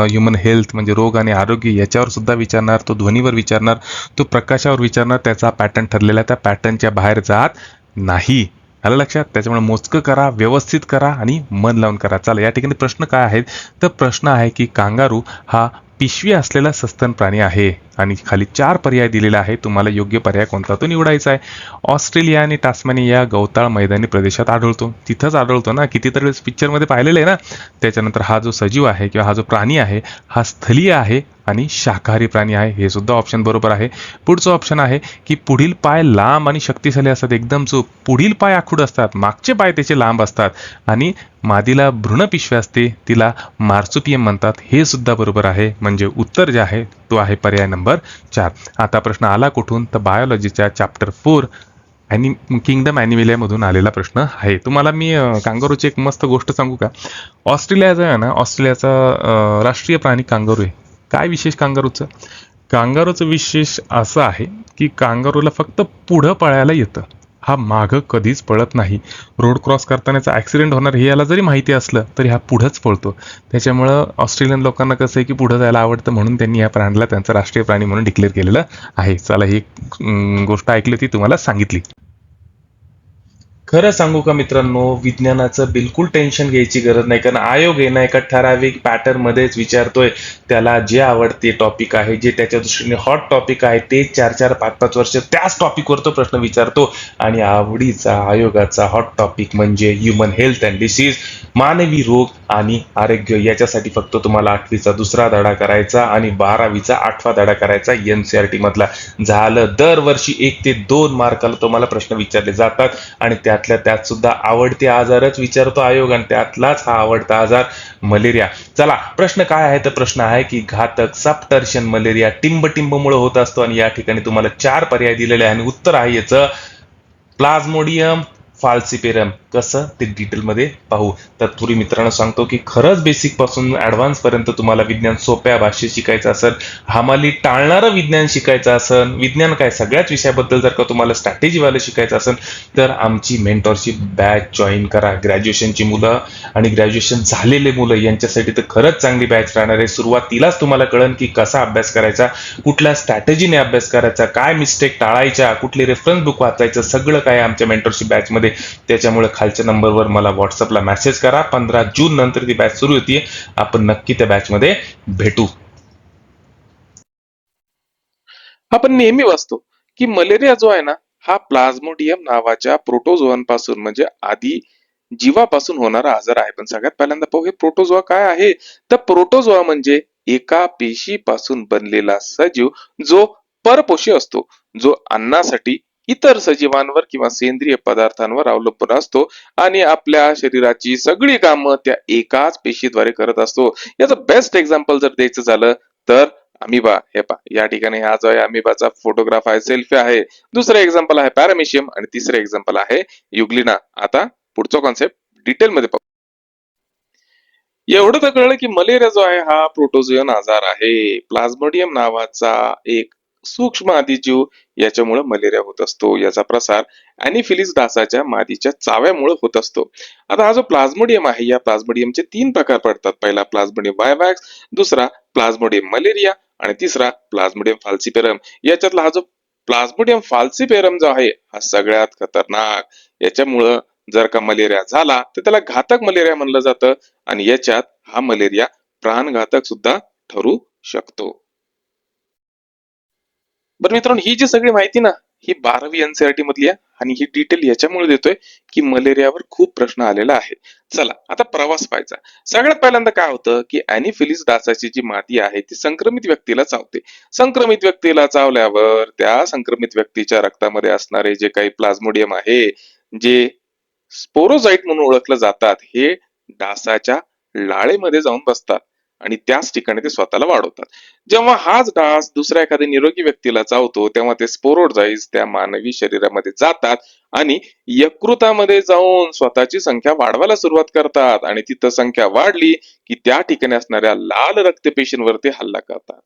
ह्युमन हेल्थ म्हणजे रोग आणि आरोग्य याच्यावर सुद्धा विचारणार, तो ध्वनीवर विचारणार, तो प्रकाशावर विचारणार. त्याचा पॅटर्न ठरलेला आहे, त्या पॅटर्नच्या बाहेर जात नाही. आलं लक्षात? त्याच्यामुळे मोजकं करा, व्यवस्थित करा आणि मन लावून करा. चला या ठिकाणी प्रश्न काय आहेत तर प्रश्न आहे की कांगारू हा पिशवी असलेला सस्तन प्राणी आहे आणि खाली 4 पर्याय दिलेला आहे. तुम्हाला योग्य पर्याय कोणता तो निवडायचा आहे. ऑस्ट्रेलिया आणि टास्मानिया गवताळ मैदानी प्रदेशात आढळतो. तिथंच आढळतो ना, कितीतरी वेळेस पिक्चरमध्ये पाहिलेलं आहे ना. त्याच्यानंतर हा जो सजीव आहे किंवा हा जो प्राणी आहे हा स्थलीय आहे आणि शाकाहारी प्राणी आहे, हे सुद्धा ऑप्शन बरोबर आहे. पुढचं ऑप्शन आहे की पुढील पाय लांब आणि शक्तिशाली असतात. एकदम चूक. पुढील पाय आखूड असतात, मागचे पाय त्याचे लांब असतात आणि मादीला भ्रूणपिशवी असते, तिला मार्सुपियम म्हणतात, हे सुद्धा बरोबर आहे. म्हणजे उत्तर जे आहे तो आहे पर्याय नंबर नंबर 4. आता प्रश्न आला कुठून, तर बायोलॉजीच्या चॅप्टर 4 आणि किंगडम ॲनिमलिया मधून आलेला प्रश्न आहे. तुम्हाला मी कांगारूची एक मस्त गोष्ट सांगू का? ऑस्ट्रेलिया जो आहे ना, ऑस्ट्रेलियाचा राष्ट्रीय प्राणी कांगारू आहे. काय विशेष कांगारूचं? कांगारूचं विशेष असं आहे की कांगारूला फक्त पुढं पळायला येतं. हा मागं कधीच पळत नाही. रोड क्रॉस करतानाचा ॲक्सिडेंट होणार हे याला जरी माहिती असलं तरी हा पुढंच पळतो. त्याच्यामुळं ऑस्ट्रेलियन लोकांना कसं आहे की पुढं जायला आवडतं, म्हणून त्यांनी या प्राण्याला त्यांचा राष्ट्रीय प्राणी म्हणून डिक्लेअर केलेलं आहे. चला, ही गोष्ट ऐकली ती तुम्हाला सांगितली. खरं सांगू का मित्रांनो, विज्ञानाचं बिलकुल टेन्शन घ्यायची गरज नाही, कारण आयोग आहे ना एका ठराविक पॅटर्न मध्येच विचारतोय. त्याला जे आवडते टॉपिक आहे, जे त्याच्या दृष्टीने हॉट टॉपिक आहे, ते 4-4, 5-5 वर्ष त्याच टॉपिकवर तो प्रश्न विचारतो. आणि आवडीचा आयोगाचा हॉट टॉपिक म्हणजे ह्युमन हेल्थ अँड डिसीज, मानवी रोग आणि आरोग्य. याच्यासाठी फक्त तुम्हाला 8वीचा दुसरा धडा करायचा आणि 12वीचा 8वा धडा करायचा NCERT मधला. झालं. दरवर्षी 1 ते 2 मार्काला तुम्हाला प्रश्न विचारले जातात आणि त्यातल्या त्यात सुद्धा आवडते आजारच विचारतो आयोग, आणि त्यातलाच हा आवडता आजार मलेरिया. चला, प्रश्न काय आहे? तर प्रश्न आहे की घातक सबटर्शन मलेरिया टिंबटिंबमुळे होत असतो, आणि या ठिकाणी तुम्हाला 4 पर्याय दिलेले आहे आणि उत्तर आहे याचं प्लाझ्मोडियम फाल्सिपेरम. कसं ते डिटेलमध्ये पाहू. तत्पूर्वी मित्रांनो सांगतो की खरंच बेसिक पासून ऍडव्हान्स पर्यंत तुम्हाला विज्ञान सोप्या भाषेत शिकायचं असेल, हमाली टाळणारं विज्ञान शिकायचं असेल, विज्ञान काय सगळ्याच विषयाबद्दल जर का तुम्हाला स्ट्रॅटेजीवालं शिकायचं असेल, तर आमची मेंटॉरशिप बॅच जॉईन करा. ग्रॅज्युएशनची मुलं आणि ग्रॅज्युएशन झालेले मुलं यांच्यासाठी तर खरंच चांगली बॅच राहणार आहे. सुरुवातीलाच तुम्हाला कळन की कसा अभ्यास करायचा, कुठल्या स्ट्रॅटेजीने अभ्यास करायचा, काय मिस्टेक टाळायच्या, कुठले रेफरन्स बुक वाचायचं, सगळं काय आमच्या मेंटरशिप बॅचमध्ये. त्याच्यामुळे खालच्या नंबरवर मला व्हॉट्सअपला मेसेज करा. 15 जून नंतर ती बॅच सुरू होती. आपण नक्की त्या बॅचमध्ये भेटू. आपण नेहमी वाचतो की मलेरिया जो आहे ना, हा प्लाझ्मोडियम नावाच्या प्रोटोझोआपासून म्हणजे आधी जीवापासून होणारा आजार आहे. पण सगळ्यात पहिल्यांदा पाहू, हे प्रोटोझोआ काय आहे? तर प्रोटोझोआ म्हणजे एका पेशीपासून बनलेला सजीव जो परपोषी असतो, जो अन्नासाठी इतर सजीवांवर किंवा सेंद्रिय पदार्थांवर अवलंबून असतो आणि आपल्या शरीराची सगळी कामं त्या एकाच पेशीद्वारे करत असतो. याचं बेस्ट एक्झाम्पल जर द्यायचं झालं तर अमिबा. हे पहा, या ठिकाणी हा जो आहे अमिबाचा फोटोग्राफ आहे, सेल्फी आहे. दुसरं एक्झाम्पल आहे पॅरामिशियम आणि तिसरं एक्झाम्पल आहे युग्लिना. आता पुढचा कॉन्सेप्ट डिटेलमध्ये पाहू. एवढं तर कळलं की मलेरिया जो आहे हा प्रोटोझोयन आजार आहे. प्लाझ्मोडियम नावाचा एक सूक्ष्म आदिजीव याच्यामुळे मलेरिया होत असतो. याचा प्रसार अॅनिफिलीस डासाच्या मादीच्या चाव्यामुळे होत असतो. आता हा जो प्लाझ्मोडियम आहे, या प्लाझ्मोडियमचे 3 प्रकार पडतात. पहिला प्लाझ्मोडियम वायवॅक्स, दुसरा प्लाझ्मोडियम मलेरिया आणि तिसरा प्लाझ्मोडियम फाल्सिपेरम. याच्यातला हा जो प्लाझ्मोडियम फाल्सिपेरम जो आहे हा सगळ्यात खतरनाक. याच्यामुळं जर का मलेरिया झाला तर त्याला घातक मलेरिया म्हणलं जातं आणि याच्यात हा मलेरिया प्राणघातक सुद्धा ठरू शकतो. बरं मित्रांनो, ही जी सगळी माहिती ना, ही 12वी NCERT मधली आहे आणि ही डिटेल याच्यामुळे देतोय की मलेरियावर खूप प्रश्न आलेला आहे. चला, आता प्रवास पाहायचा. सगळ्यात पहिल्यांदा काय होतं की अॅनिफिलीस डासाची जी मादी आहे ती संक्रमित व्यक्तीला चावते. संक्रमित व्यक्तीला चावल्यावर त्या संक्रमित व्यक्तीच्या रक्तामध्ये असणारे जे काही प्लाझ्मोडियम आहे, जे स्पोरोझाइट म्हणून ओळखलं जातात, हे डासाच्या लाळेमध्ये जाऊन बसतात आणि त्याच ठिकाणी ते स्वतःला वाढवतात. जेव्हा हाच डास दुसऱ्या एखाद्या निरोगी व्यक्तीला चावतो, तेव्हा ते स्पोरोझाइट्स त्या मानवी शरीरामध्ये जातात आणि यकृतामध्ये जाऊन स्वतःची संख्या वाढवायला सुरुवात करतात आणि तिथं संख्या वाढली की त्या ठिकाणी असणाऱ्या लाल रक्तपेशींवरती हल्ला करतात.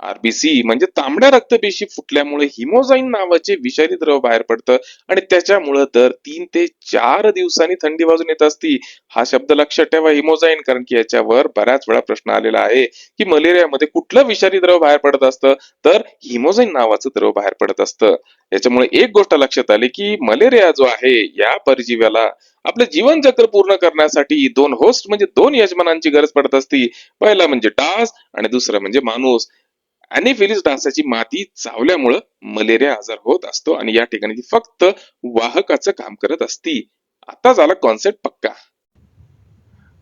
RBC म्हणजे तांबड्या रक्तपेशी फुटल्यामुळे हिमोझाईन नावाचे विषारी द्रव बाहेर पडतं आणि त्याच्यामुळे दर 3 ते 4 दिवसांनी थंडी वाजून येत असती. हा शब्द लक्षात ठेवा, हिमोझाईन, कारण की याच्यावर बऱ्याच वेळा प्रश्न आलेला आहे की मलेरियामध्ये कुठलं विषारी द्रव बाहेर पडत असतं, तर हिमोझाईन नावाचं द्रव बाहेर पडत असतं. याच्यामुळे एक गोष्ट लक्षात आली की मलेरिया जो आहे या परजीव्याला आपलं जीवनचक्र पूर्ण करण्यासाठी 2 होस्ट म्हणजे 2 यजमानांची गरज पडत असती. पहिला म्हणजे डास आणि दुसरा म्हणजे माणूस. अॅनिफिलीस डासाची मादी चावल्यामुळं मलेरिया आजार होत असतो आणि या ठिकाणी ती फक्त वाहकाचं काम करत असती. आता झाला कॉन्सेप्ट पक्का.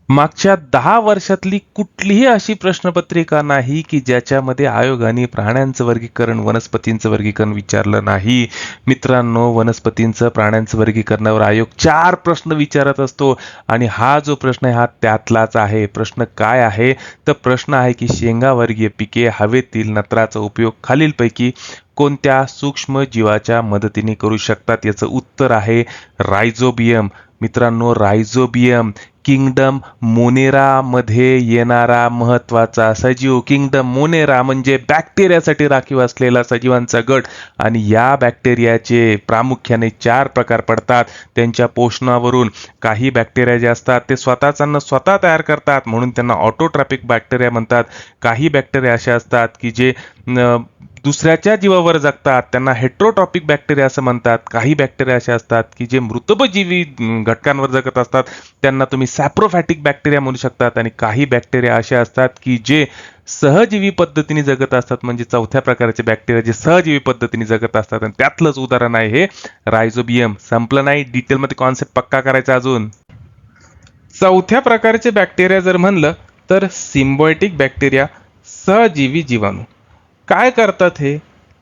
मागच्या 10 वर्षातली कुठलीही अशी प्रश्नपत्रिका नाही की ज्याच्यामध्ये आयोगाने प्राण्यांचं वर्गीकरण, वनस्पतींचं वर्गीकरण विचारलं नाही. मित्रांनो, वनस्पतींचं, प्राण्यांचं वर्गीकरणावर आयोग 4 प्रश्न विचारत असतो आणि हा जो प्रश्न आहे हा त्यातलाच आहे. प्रश्न काय आहे? तर प्रश्न आहे की शेंगावर्गीय पिके हवेतील नत्राचा उपयोग खालीलपैकी कोणत्या सूक्ष्म जीवाच्या मदतीने करू शकतात? याचं उत्तर आहे रायझोबियम. मित्रांनो, रायझोबियम किंगडम मोनेरा मध्ये येणारा महत्वाचा सजीव. किंगडम मोनेरा म्हणजे बॅक्टेरियासाठी राखीव असलेला सजीवांचा गट आणि या बॅक्टेरियाचे प्रामुख्याने 4 प्रकार पडतात त्यांच्या पोषणावरून. काही बॅक्टेरिया जे असतात ते स्वतःच अन्न स्वतः तयार करतात म्हणून त्यांना ऑटोट्रॉपिक बॅक्टेरिया म्हणतात. काही बॅक्टेरिया असे असतात की जे दुसऱ्याच्या जीवावर जगतात, त्यांना हेट्रोट्रॉपिक बॅक्टेरिया असं म्हणतात. काही बॅक्टेरिया असे असतात की जे मृतोपजीवी घटकांवर जगत असतात, त्यांना तुम्ही सॅप्रोफॅटिक बॅक्टेरिया म्हणू शकतात. आणि काही बॅक्टेरिया असे असतात की जे सहजीवी पद्धतीने जगत असतात, म्हणजे चौथ्या प्रकारचे बॅक्टेरिया जे सहजीवी पद्धतीने जगत असतात आणि त्यातलंच उदाहरण आहे हे रायझोबियम. संपलं नाही, डिटेलमध्ये कॉन्सेप्ट पक्का करायचा अजून. चौथ्या प्रकारचे बॅक्टेरिया जर म्हणलं तर सिम्बायोटिक बॅक्टेरिया, सहजीवी जीवाणू. काय करतात हे?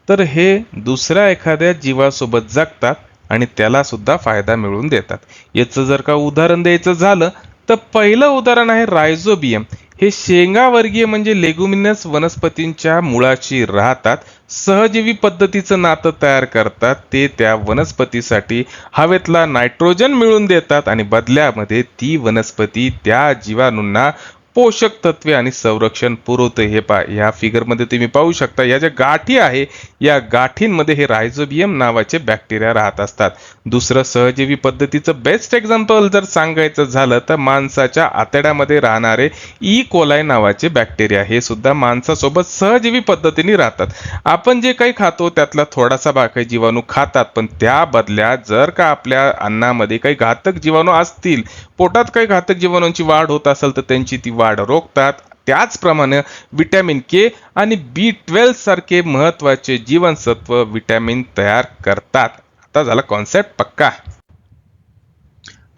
तर हे दुसऱ्या एखाद्या जीवासोबत जगतात आणि त्याला सुद्धा फायदा मिळवून देतात. याचं जर का उदाहरण द्यायचं झालं तर पहिलं उदाहरण आहे रायझोबियम. हे शेंगावर्गीय म्हणजे लेग्युमिनस वनस्पतींच्या मुळाशी राहतात, सहजीवी पद्धतीचं नातं तयार करतात. ते त्या वनस्पतीसाठी हवेतला नायट्रोजन मिळवून देतात आणि बदल्यामध्ये ती वनस्पती त्या जीवाणूंना पोषक तत्वे आणि संरक्षण पुरवते. हे या फिगरमध्ये तुम्ही पाहू शकता, या ज्या गाठी आहे या गाठींमध्ये हे रायझोबियम नावाचे बॅक्टेरिया राहत असतात. दुसरं सहजीवी पद्धतीचं बेस्ट एक्झाम्पल जर सांगायचं झालं तर माणसाच्या आतड्यामध्ये राहणारे ई कोलाय नावाचे बॅक्टेरिया. हे सुद्धा माणसासोबत सहजीवी पद्धतीने राहतात. आपण जे काही खातो त्यातला थोडासा भाग काही जीवाणू खातात, पण त्या बदल्यात जर का आपल्या अन्नामध्ये काही घातक जीवाणू असतील, पोटात काही घातक जीवाणूंची वाढ होत असेल तर त्यांची ती वाढ रोखतात. त्याचप्रमाणे विटॅमिन के आणि B12 सारखे महत्वाचे जीवनसत्व विटॅमिन तयार करतात. आता झाला कॉन्सेप्ट पक्का.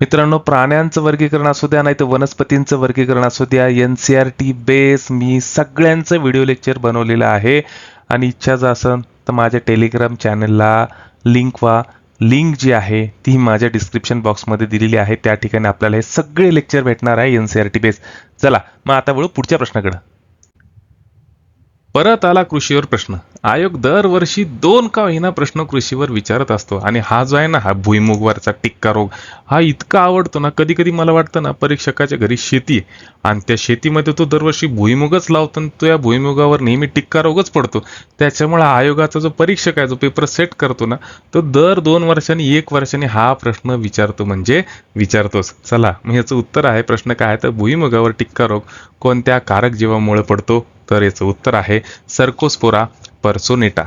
मित्रांनो, प्राण्यांचं वर्गीकरण असू द्या नाही तर वनस्पतींचं वर्गीकरण असू द्या, NCERT बेस मी सगळ्यांचं व्हिडिओ लेक्चर बनवलेलं आहे. आणि इच्छा जर असेल तर माझ्या टेलिग्राम चॅनलला लिंक जी आहे ती माझ्या डिस्क्रिप्शन बॉक्समध्ये दिलेली आहे. त्या ठिकाणी आपल्याला हे सगळे लेक्चर भेटणार आहे NCERT बेस. चला मग आता वळू पुढच्या प्रश्नाकडे. परत आला कृषीवर प्रश्न. आयोग दरवर्षी 2 का होईना प्रश्न कृषीवर विचारत असतो आणि हा जो आहे ना, हा भुईमुगवरचा टिक्का रोग, हा इतका आवडतो ना, कधी कधी मला वाटतं ना परीक्षकाच्या घरी शेती आणि त्या शेतीमध्ये तो दरवर्षी भुईमुगच लावतो आणि तो या भुईमुगावर नेहमी टिक्का रोगच पडतो. त्याच्यामुळे आयोगाचा जो परीक्षक आहे, जो पेपर सेट करतो ना, तो दर 2 वर्षांनी 1 वर्षांनी हा प्रश्न विचारतो, म्हणजे विचारतोच. चला मग याचं उत्तर आहे, प्रश्न काय आहे तर भुईमुगावर टिक्का रोग कोणत्या कारक जीवामुळे पडतो? तर याचं उत्तर आहे सर्कोस्पोरा पर्सोनेटा.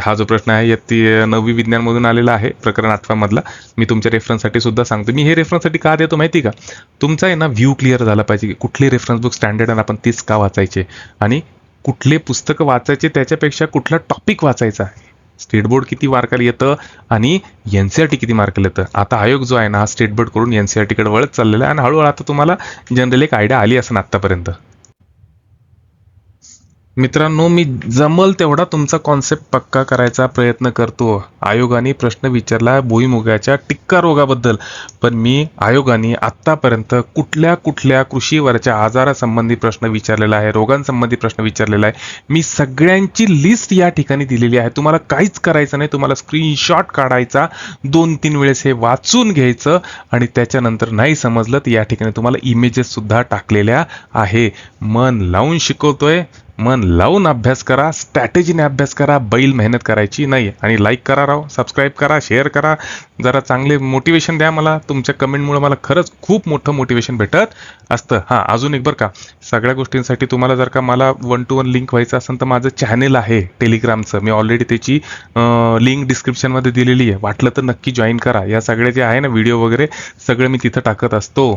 हा जो प्रश्न आहे ती 9वी विज्ञानमधून आलेला आहे, प्रकरण 8 मधला. मी तुमच्या रेफरन्ससाठी सुद्धा सांगतो. मी हे रेफरन्ससाठी का देतो माहिती का? तुमचा आहे ना व्ह्यू क्लिअर झाला पाहिजे की कुठले रेफरन्स बुक स्टँडर्ड आणि आपण तेच का वाचायचे आणि कुठले पुस्तकं वाचायचे त्याच्यापेक्षा कुठला टॉपिक वाचायचा. स्टेट बोर्ड किती मार्काला येतं आणि NCERT किती मार्काला येतं. आता आयोग जो आहे ना हा स्टेट बोर्ड करून NCERT कडे वळत चाललेला आहे आणि हळूहळू आता तुम्हाला जनरल एक आयडिया आली असेल आतापर्यंत. मित्रांनो, मी जमल तेवढा तुमचा कॉन्सेप्ट पक्का करायचा प्रयत्न करतो. आयोगाने प्रश्न विचारला भुईमुगाच्या टिक्का रोगाबद्दल, पण आयोगाने आतापर्यंत कुठल्या कृषीवरच्या आजारासंबंधी प्रश्न विचारलेला आहे, रोगांसंबंधी प्रश्न विचारलेला आहे. मी सगळ्यांची लिस्ट या ठिकाणी दिलेली आहे. तुम्हाला काहीच करायचं नाही, तुम्हाला स्क्रीनशॉट काढायचा, 2-3 वेळेस हे वाचून घ्यायचं आणि त्याच्यानंतर नाही समजलं तर या ठिकाणी तुम्हाला इमेजेस सुद्धा टाकलेल्या आहे. मन लावून शिकवतोय, मन लावून अभ्यास करा, स्ट्रॅटेजीने अभ्यास करा, बैल मेहनत करायची नाही. आणि लाईक करा राव, सबस्क्राईब करा, शेअर करा, जरा चांगले मोटिवेशन द्या मला. तुमच्या कमेंटमुळे मला खरंच खूप मोठं मोटिवेशन भेटत असतं. अजून एक बरं का, सगळ्या गोष्टींसाठी तुम्हाला जर का मला 1 to 1 लिंक व्हायचं असेल तर माझं चॅनेल आहे टेलिग्रामचं, मी ऑलरेडी त्याची लिंक डिस्क्रिप्शनमध्ये दिलेली आहे. वाटलं तर नक्की जॉईन करा. या सगळे जे आहे ना व्हिडिओ वगैरे सगळं मी तिथं टाकत असतो.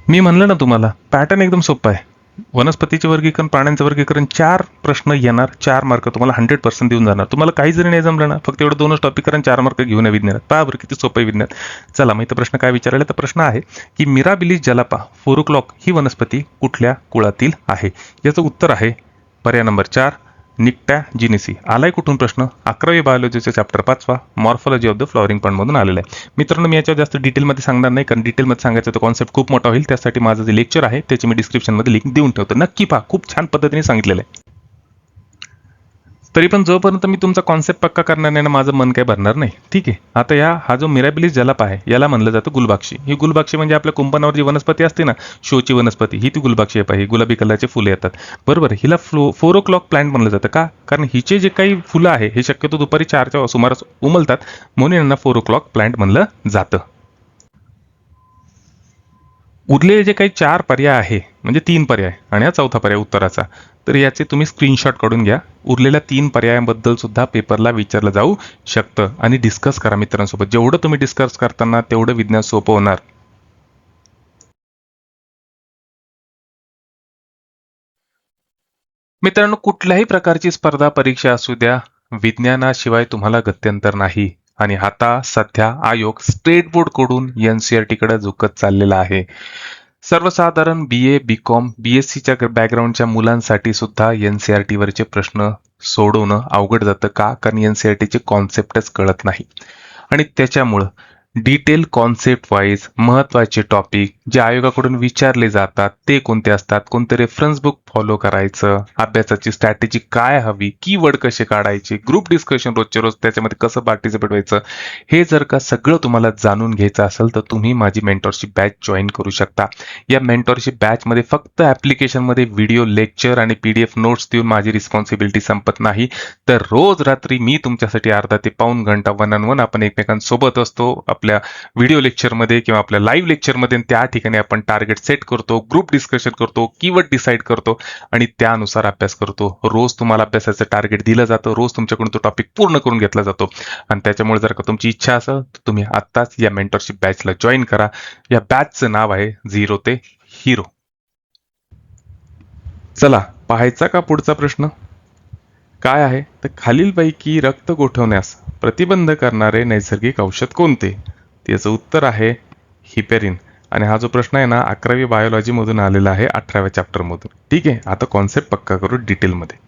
मी म्हणलं ना तुम्हाला पॅटर्न एकदम सोपा आहे. वनस्पतीचे वर्गीकरण, प्राण्यांचं वर्गीकरण, 4 प्रश्न येणार, 4 मार्क तुम्हाला 100% देऊन जाणार. तुम्हाला काही जरी नाही जमलं ना, फक्त एवढं 2च टॉपिक करा, 4 मार्क घेऊन या विज्ञानात. पहा बरं किती सोपं आहे विज्ञान. चला मग इथं प्रश्न काय विचारला, तर प्रश्न आहे की मिराबिलिस जलापा फोरोक्लॉक ही वनस्पती कुठल्या कुळातील आहे? याचं उत्तर आहे पर्याय नंबर 4, निक्टा जिनिसी. आलाय कुठून प्रश्न? 11वी बायोलॉजीचा चॅप्टर 5वा morphology of the flowering plant मधून आलेला आहे. मित्रांनो मी याच्यावर जास्त डिटेलमध्ये सांगणार नाही, कारण डिटेलमध्ये सांगायचं तर कॉन्सेप्ट खूप मोठा होईल. त्यासाठी माझं जे लेक्चर आहे त्याची मी डिस्क्रिप्शनमध्ये लिंक देऊन ठेवतो, नक्की पहा, खूप छान पद्धतीने सांगितलेलं आहे. तरी पण जोपर्यंत मी तुमचा कॉन्सेप्ट पक्का करणार नाही ना, माझं मन काय भरणार नाही. ठीक आहे. आता हा जो मिराबिलिस जलापा आहे याला म्हणलं जातं गुलबाक्षी. ही गुलबाक्षी म्हणजे आपल्या कुंपणावर जी वनस्पती असते ना, शोची वनस्पती, ही ती गुलबाक्षी आहे. पाहिजे गुलाबी कलरचे फुले येतात, बरोबर. हिला 4 o'clock प्लांट म्हणलं जातं. का? कारण हिचे जे काही फुलं आहे हे शक्यतो दुपारी 4च्या सुमारास उमलतात, म्हणून यांना 4 o'clock प्लांट म्हणलं जातं. उरलेले जे काही 4 पर्याय आहे, म्हणजे 3 पर्याय आणि हा चौथा पर्याय उत्तराचा, तर याचे तुम्ही स्क्रीनशॉट काढून घ्या. उरलेल्या 3 पर्यायांबद्दल सुद्धा पेपरला विचारलं जाऊ शकतं आणि डिस्कस करा मित्रांसोबत. जेवढं तुम्ही डिस्कस करताना तेवढं विज्ञान सोपं होणार. मित्रांनो कुठल्याही प्रकारची स्पर्धा परीक्षा असू द्या, विज्ञानाशिवाय तुम्हाला गत्यंतर नाही. आणि आता सध्या आयोग स्टेट बोर्ड कडून NCERT कडे झुकत चाललेला आहे. सर्वसाधारण BA, BCom, BScच्या बॅकग्राऊंडच्या मुलांसाठी सुद्धा NCERT वरचे प्रश्न सोडवणं अवघड जातं. का? कारण NCERTचे कॉन्सेप्टच कळत नाही. आणि त्याच्यामुळं डिटेल कॉन्सेप्ट वाईज महत्त्वाचे टॉपिक जे आयोगाकडून विचारले जातात ते कोणते असतात, कोणते रेफरन्स बुक फॉलो करायचं, अभ्यासाची स्ट्रॅटेजी काय हवी, कीवर्ड कसे काढायचे, ग्रुप डिस्कशन रोजच्या रोज त्याच्यामध्ये कसं पार्टिसिपेट व्हायचं, हे जर का सगळं तुम्हाला जाणून घ्यायचं असेल तर तुम्ही माझी मेंटॉरशिप बॅच जॉईन करू शकता. या मेंटॉरशिप बॅचमध्ये फक्त ॲप्लिकेशनमध्ये व्हिडिओ लेक्चर आणि PDF नोट्स देऊन माझी रिस्पॉन्सिबिलिटी संपत नाही, तर रोज रात्री मी तुमच्यासाठी अर्धा ते पाऊण घंटा 1-on-1 आपण एकमेकांसोबत असतो आपल्या व्हिडिओ लेक्चरमध्ये किंवा आपल्या लाईव्ह लेक्चरमध्ये. त्या ठिकाणी आपण टार्गेट सेट करतो, ग्रुप डिस्कशन करतो, कीवर्ड डिसाईड करतो आणि त्यानुसार अभ्यास करतो. रोज तुम्हाला अभ्यासाचं टार्गेट दिलं जातं, रोज तुमच्याकडून तो टॉपिक पूर्ण करून घेतला जातो. आणि त्याच्यामुळे जर का तुमची इच्छा असेल तर तुम्ही आत्ताच या मेंटरशिप बॅचला जॉईन करा. या बॅचचं नाव आहे 0 ते हिरो. चला पाहायचा का पुढचा प्रश्न काय आहे, तर खालीलपैकी रक्त गोठवण्यास प्रतिबंध करणारे नैसर्गिक औषध कोणते? त्याचं उत्तर आहे हिपेरिन. आणि हा जो प्रश्न आहे ना 11वी बायोलॉजी मधून आलेला आहे, 18व्या चॅप्टर मधून. ठीक आहे. आता कॉन्सेप्ट पक्का करू डिटेलमध्ये.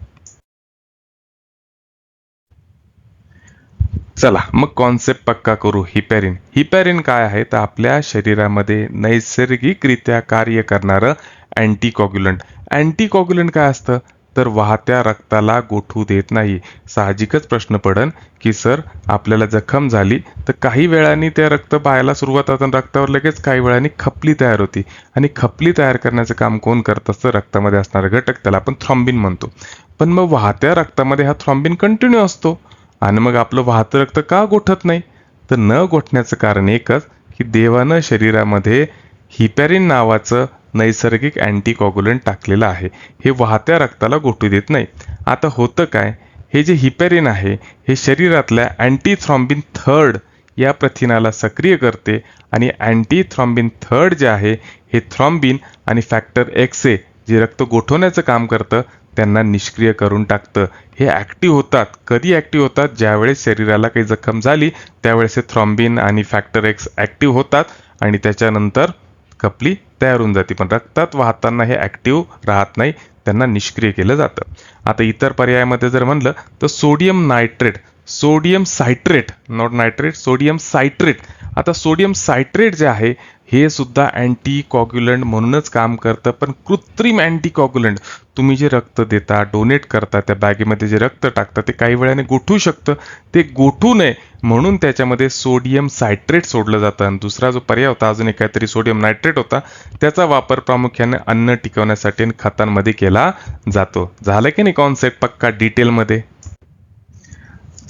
चला मग कॉन्सेप्ट पक्का करू. हिपॅरिन. हिपॅरिन काय आहे, तर आपल्या शरीरामध्ये नैसर्गिकरित्या कार्य करणारं अँटीकॉग्युलंट. अँटीकॉग्युलंट काय असतं, तर वाहत्या रक्ताला गोठू देत नाही. साहजिकच प्रश्न पडन की सर आपल्याला जखम झाली तर काही वेळाने त्या रक्त पाहायला सुरुवात होतं आणि रक्तावर लगेच काही वेळाने खपली तयार होती. आणि खपली तयार करण्याचं काम कोण करत असतं? रक्तामध्ये असणारा घटक, त्याला आपण थ्रॉम्बिन म्हणतो. पण मग वाहत्या रक्तामध्ये हा थ्रॉम्बिन कंटिन्यू असतो आणि मग आपलं वाहतं रक्त का गोठत नाही? तर न गोठण्याचं कारण एकच की देवानं शरीरामध्ये हिपॅरिन नावाचं नैसर्गिक अँटीकॉग्युलंट टाकलेलं आहे. हे वाहत्या रक्ताला गोठू देत नाही. आता होतं काय, हे जे हिपॅरिन आहे हे शरीरातल्या अँटीथ्रॉम्बिन थर्ड या प्रथिनाला सक्रिय करते आणि अँटीथ्रॉम्बिन थर्ड जे आहे हे थ्रॉम्बिन आणि फॅक्टर XA जे रक्त गोठवण्याचं काम करतं त्यांना निष्क्रिय करून टाकतं. हे ॲक्टिव्ह होतात. कधी ॲक्टिव्ह होतात? ज्यावेळेस शरीराला काही जखम झाली त्यावेळेस हे थ्रॉम्बिन आणि फॅक्टर X ॲक्टिव्ह होतात आणि त्याच्यानंतर खपली तयार होऊन जाते. पण रक्तात वाहताना हे ॲक्टिव्ह राहत नाही, त्यांना निष्क्रिय केलं जातं. आता इतर पर्यायामध्ये जर म्हणलं तर sodium nitrate, sodium citrate, not nitrate, sodium citrate. आता सोडियम सायट्रेट जे आहे हे सुद्धा अँटीकॉग्युलंट म्हणूनच काम करतं. पण कृत्रिम अँटीकॉग्युलंट. तुम्ही जे रक्त देता, डोनेट करता, त्या बॅगेमध्ये जे रक्त टाकता ते काही वेळाने गोठू शकतं. ते गोठू नये म्हणून त्याच्यामध्ये सोडियम सायट्रेट सोडलं जातं. आणि दुसरा जो पर्याय होता अजून एक काहीतरी सोडियम नायट्रेट होता, त्याचा वापर प्रामुख्याने अन्न टिकवण्यासाठी आणि खतांमध्ये केला जातो. झालं की नाही कॉन्सेप्ट पक्का डिटेलमध्ये?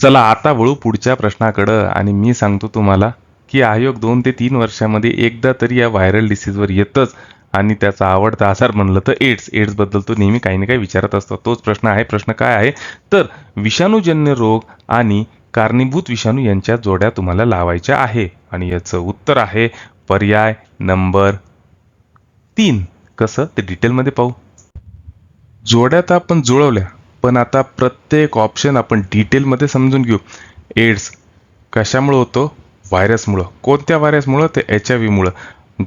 चला आता वळू पुढच्या प्रश्नाकडं आणि मी सांगतो तुम्हाला की आयोग 2 ते 3 वर्षामध्ये एकदा तरी या व्हायरल डिसीजवर येतच. आणि त्याचा आवडता आजार म्हणलं तर एड्स बद्दल तो नेहमी काही ना काही विचारत असतो. तोच प्रश्न आहे. प्रश्न काय आहे, तर विषाणूजन्य रोग आणि कारणीभूत विषाणू यांच्या जोड्या तुम्हाला लावायच्या आहे. आणि याचं उत्तर आहे पर्याय नंबर 3. कसं ते डिटेलमध्ये पाहू. जोड्या तर आपण जुळवल्या, पण आता प्रत्येक ऑप्शन आपण डिटेलमध्ये समजून घेऊ. एड्स कशामुळे होतो? व्हायरसमुळं. कोणत्या व्हायरसमुळं? ते HIV मुळं.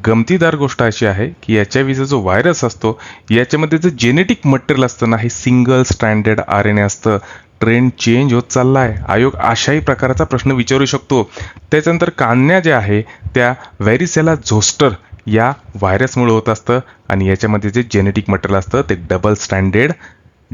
गमतीदार गोष्ट अशी आहे की HIV चा जो व्हायरस असतो, याच्यामध्ये जे जेनेटिक मटेरियल असतं ना, हे सिंगल स्ट्रँडेड RNA असतं. ट्रेंड चेंज होत चाललाय. आयोग अशाही प्रकारचा प्रश्न विचारू शकतो. त्याच्यानंतर कांजिण्या ज्या आहे त्या व्हॅरिसेला झोस्टर या व्हायरसमुळे होत असतं, आणि याच्यामध्ये जे जेनेटिक मटेरियल असतं ते डबल स्टँडर्ड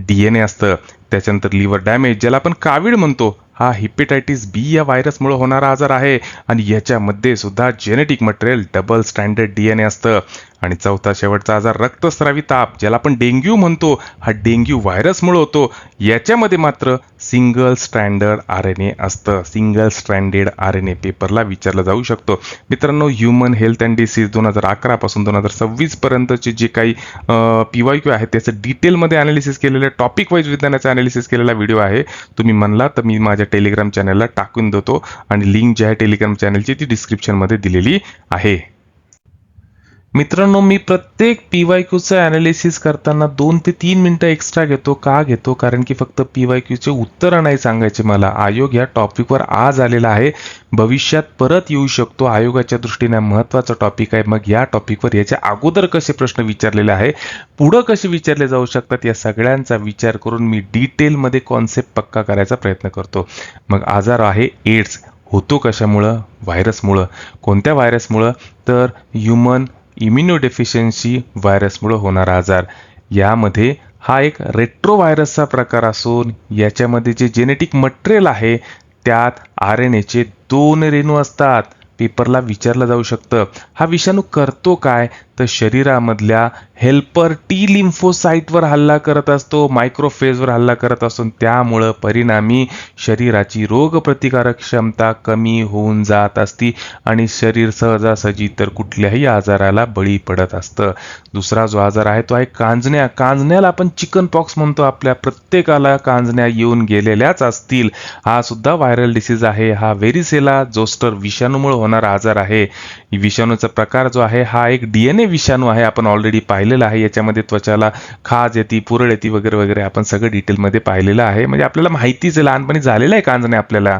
DNA असतं. त्याच्यानंतर लिव्हर डॅमेज, ज्याला आपण कावीळ म्हणतो, हा हिपेटायटिस B या व्हायरसमुळे होणारा आजार आहे, आणि याच्यामध्ये सुद्धा genetic material double standard DNA असतं. आणि चौथा शेवटचा आजार रक्तस्रावी ताप, ज्याला आपण डेंग्यू म्हणतो, हा डेंग्यू व्हायरसमुळे होतो. याच्यामध्ये मात्र सिंगल स्ट्रँडर्ड RNA असतं. सिंगल स्ट्रँडेड RNA पेपरला विचारलं जाऊ शकतो. मित्रांनो, ह्युमन हेल्थ अँड डिसीज 2011 पासून 2026 पर्यंतचे जे काही PYQ आहे त्याचं डिटेलमध्ये अनालिसिस केलेलं, टॉपिक वाईज विज्ञानाचा अनालिसिस केलेला व्हिडिओ आहे. तुम्ही म्हणला तर मी माझ्या टेलिग्राम चॅनलला टाकून देतो, आणि लिंक जी आहे टेलिग्राम चॅनलची ती डिस्क्रिप्शनमध्ये दिलेली आहे. मित्रांनो, मी प्रत्येक PYQचं अनालिसिस करताना 2 ते 3 मिनिटं एक्स्ट्रा घेतो. का घेतो? कारण की फक्त PYQचे उत्तरं नाही सांगायचे मला. आयोग या टॉपिकवर आज आलेला आहे, भविष्यात परत येऊ शकतो. आयोगाच्या दृष्टीने महत्त्वाचा टॉपिक आहे. मग या टॉपिकवर याच्या अगोदर कसे प्रश्न विचारलेले आहे, पुढं कसे विचारले जाऊ शकतात, या सगळ्यांचा विचार करून मी डिटेलमध्ये कॉन्सेप्ट पक्का करायचा प्रयत्न करतो. मग आजार आहे एड्स. होतो कशामुळं? व्हायरसमुळं. कोणत्या व्हायरसमुळं? तर ह्युमन इम्युनोडेफिशियन्सी व्हायरसमुळे होणारा आजार. यामध्ये हा एक रेट्रो व्हायरसचा प्रकार असून याच्यामध्ये जे जेनेटिक मटेरियल आहे त्यात RNAचे 2 रेणू असतात. पेपरला विचारलं जाऊ शकतं. हा विषाणू करतो काय? तर शरीरामधल्या हेल्पर T लिम्फोसाइटवर हल्ला करत असतो, मायक्रोफेजवर हल्ला करत असतो. त्यामुळं परिणामी शरीराची रोगप्रतिकारक क्षमता कमी होऊन जात असती, आणि शरीर सहजासहजी तर कुठल्याही आजाराला बळी पडत असतं. दुसरा जो आजार आहे तो आहे कांजिण्या. कांजिण्याला आपण चिकन पॉक्स म्हणतो. आपल्या प्रत्येकाला कांजिण्या येऊन गेलेल्याच असतील. हा सुद्धा व्हायरल डिसीज आहे. हा व्हेरिसेला जोस्टर विषाणूमुळे होणारा आजार आहे. विषाणूचा प्रकार जो आहे हा एक DNA विषाणू आहे. आपण ऑलरेडी पाहिलेला आहे. याच्यामध्ये त्वचाला खाज येते, पुरळ येते वगैरे वगैरे, आपण सगळं डिटेलमध्ये पाहिलेलं आहे. म्हणजे आपल्याला माहितीच आहे, लहानपणी झालेलं आहे कांजिण्या आपल्याला.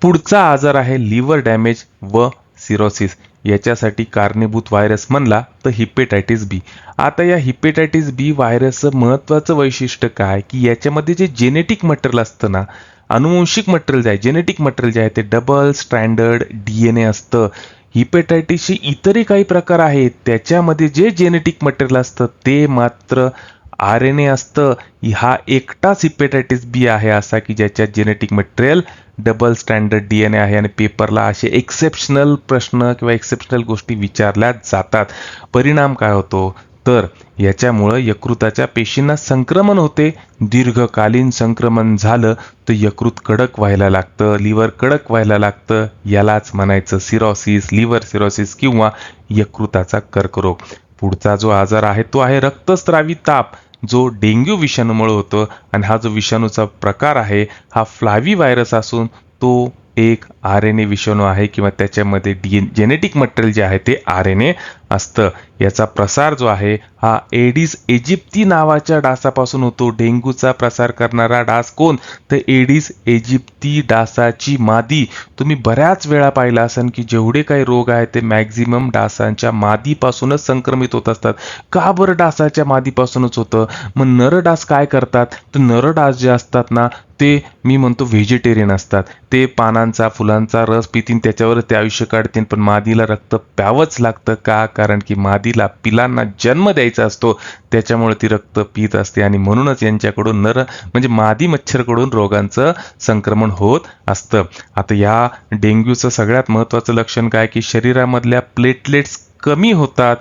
पुढचा आजार आहे लिव्हर डॅमेज व सिरोसिस. याच्यासाठी कारणीभूत व्हायरस म्हणला तर हिपेटायटिस B. आता या हिपेटायटिस B व्हायरसचं महत्त्वाचं वैशिष्ट्य काय, की याच्यामध्ये जे जेनेटिक मटेरियल असतं ना, अनुवंशिक मटेरियल जे आहे, जेनेटिक मटेरियल जे आहे ते डबल स्टँडर्ड DNA असतं. हिपेटायटिसचे इतरही काही प्रकार आहेत, त्याच्यामध्ये जे जेनेटिक मटेरियल असतं ते मात्र RNA असतं. हा एकटाच हिपेटायटिस B आहे असा की ज्याच्यात genetic material double standard DNA आहे, आणि पेपरला असे एक्सेप्शनल प्रश्न किंवा एक्सेप्शनल गोष्टी विचारल्या जातात. परिणाम काय होतो? तर याच्यामुळं यकृताच्या पेशींना संक्रमण होते. दीर्घकालीन संक्रमण झालं तर यकृत कडक व्हायला लागतं, लिव्हर कडक व्हायला लागतं. यालाच म्हणायचं सिरोसिस, लिव्हर सिरोसिस किंवा यकृताचा कर्करोग. पुढचा जो आजार आहे तो आहे रक्तस्रावी ताप, जो डेंग्यू विषाणूमुळे होतो. आणि हा जो विषाणूचा प्रकार आहे हा फ्लावी व्हायरस असून तो एक RNA विषाणू आहे, किंवा त्याच्यामध्ये जेनेटिक मटेरियल जे आहे ते RNA असतं. याचा प्रसार जो आहे हा एडिस इजिप्ती नावाच्या डासापासून होतो. डेंग्यूचा प्रसार करणारा डास कोण? तर एडिस इजिप्ती डासाची मादी. तुम्ही बऱ्याच वेळा पाहिला असेल की जेवढे काही रोग आहेत ते मॅक्झिमम डासांच्या मादीपासूनच संक्रमित होत असतात. का बरं डासाच्या मादीपासूनच होतं? मग नर डास काय करतात? तर नर डास जे असतात ना ते मी म्हणतो व्हेजिटेरियन असतात. ते पानांचा फुलांचा रस पितीन, त्याच्यावर ते आयुष्य काढतील. पण मादीला रक्त प्यावंच लागतं. का? कारण की मादीला पिलांना जन्म द्यायचा असतो, त्याच्यामुळे ती रक्त पित असते, आणि म्हणूनच यांच्याकडून म्हणजे मादी मच्छरकडून रोगांचं संक्रमण होत असतं. आता या डेंग्यूचं सगळ्यात महत्त्वाचं लक्षण काय, की शरीरामधल्या प्लेटलेट्स कमी होतात,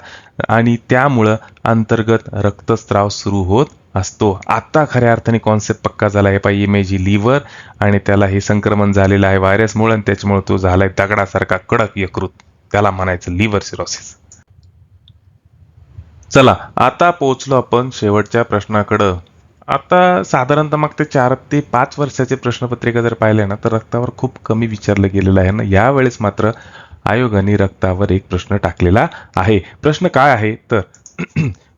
आणि त्यामुळं अंतर्गत रक्तस्राव सुरू होत असतो. आता खऱ्या अर्थाने कॉन्सेप्ट पक्का झाला आहे. पाहिजे इमेजी लिव्हर, आणि त्याला हे संक्रमण झालेलं आहे व्हायरसमुळे, आणि त्याच्यामुळे तो झालाय दगडासारखा कडक यकृत. त्याला म्हणायचं लिव्हर सिरोसिस. चला, आता पोहोचलो आपण शेवटच्या प्रश्नाकडं. आता साधारणतः मग ते 4 ते 5 वर्षाचे प्रश्नपत्रिका जर पाहिले ना तर रक्तावर खूप कमी विचारलं गेलेलं आहे ना. यावेळेस मात्र आयोगाने रक्तावर एक प्रश्न टाकलेला आहे. प्रश्न काय आहे तर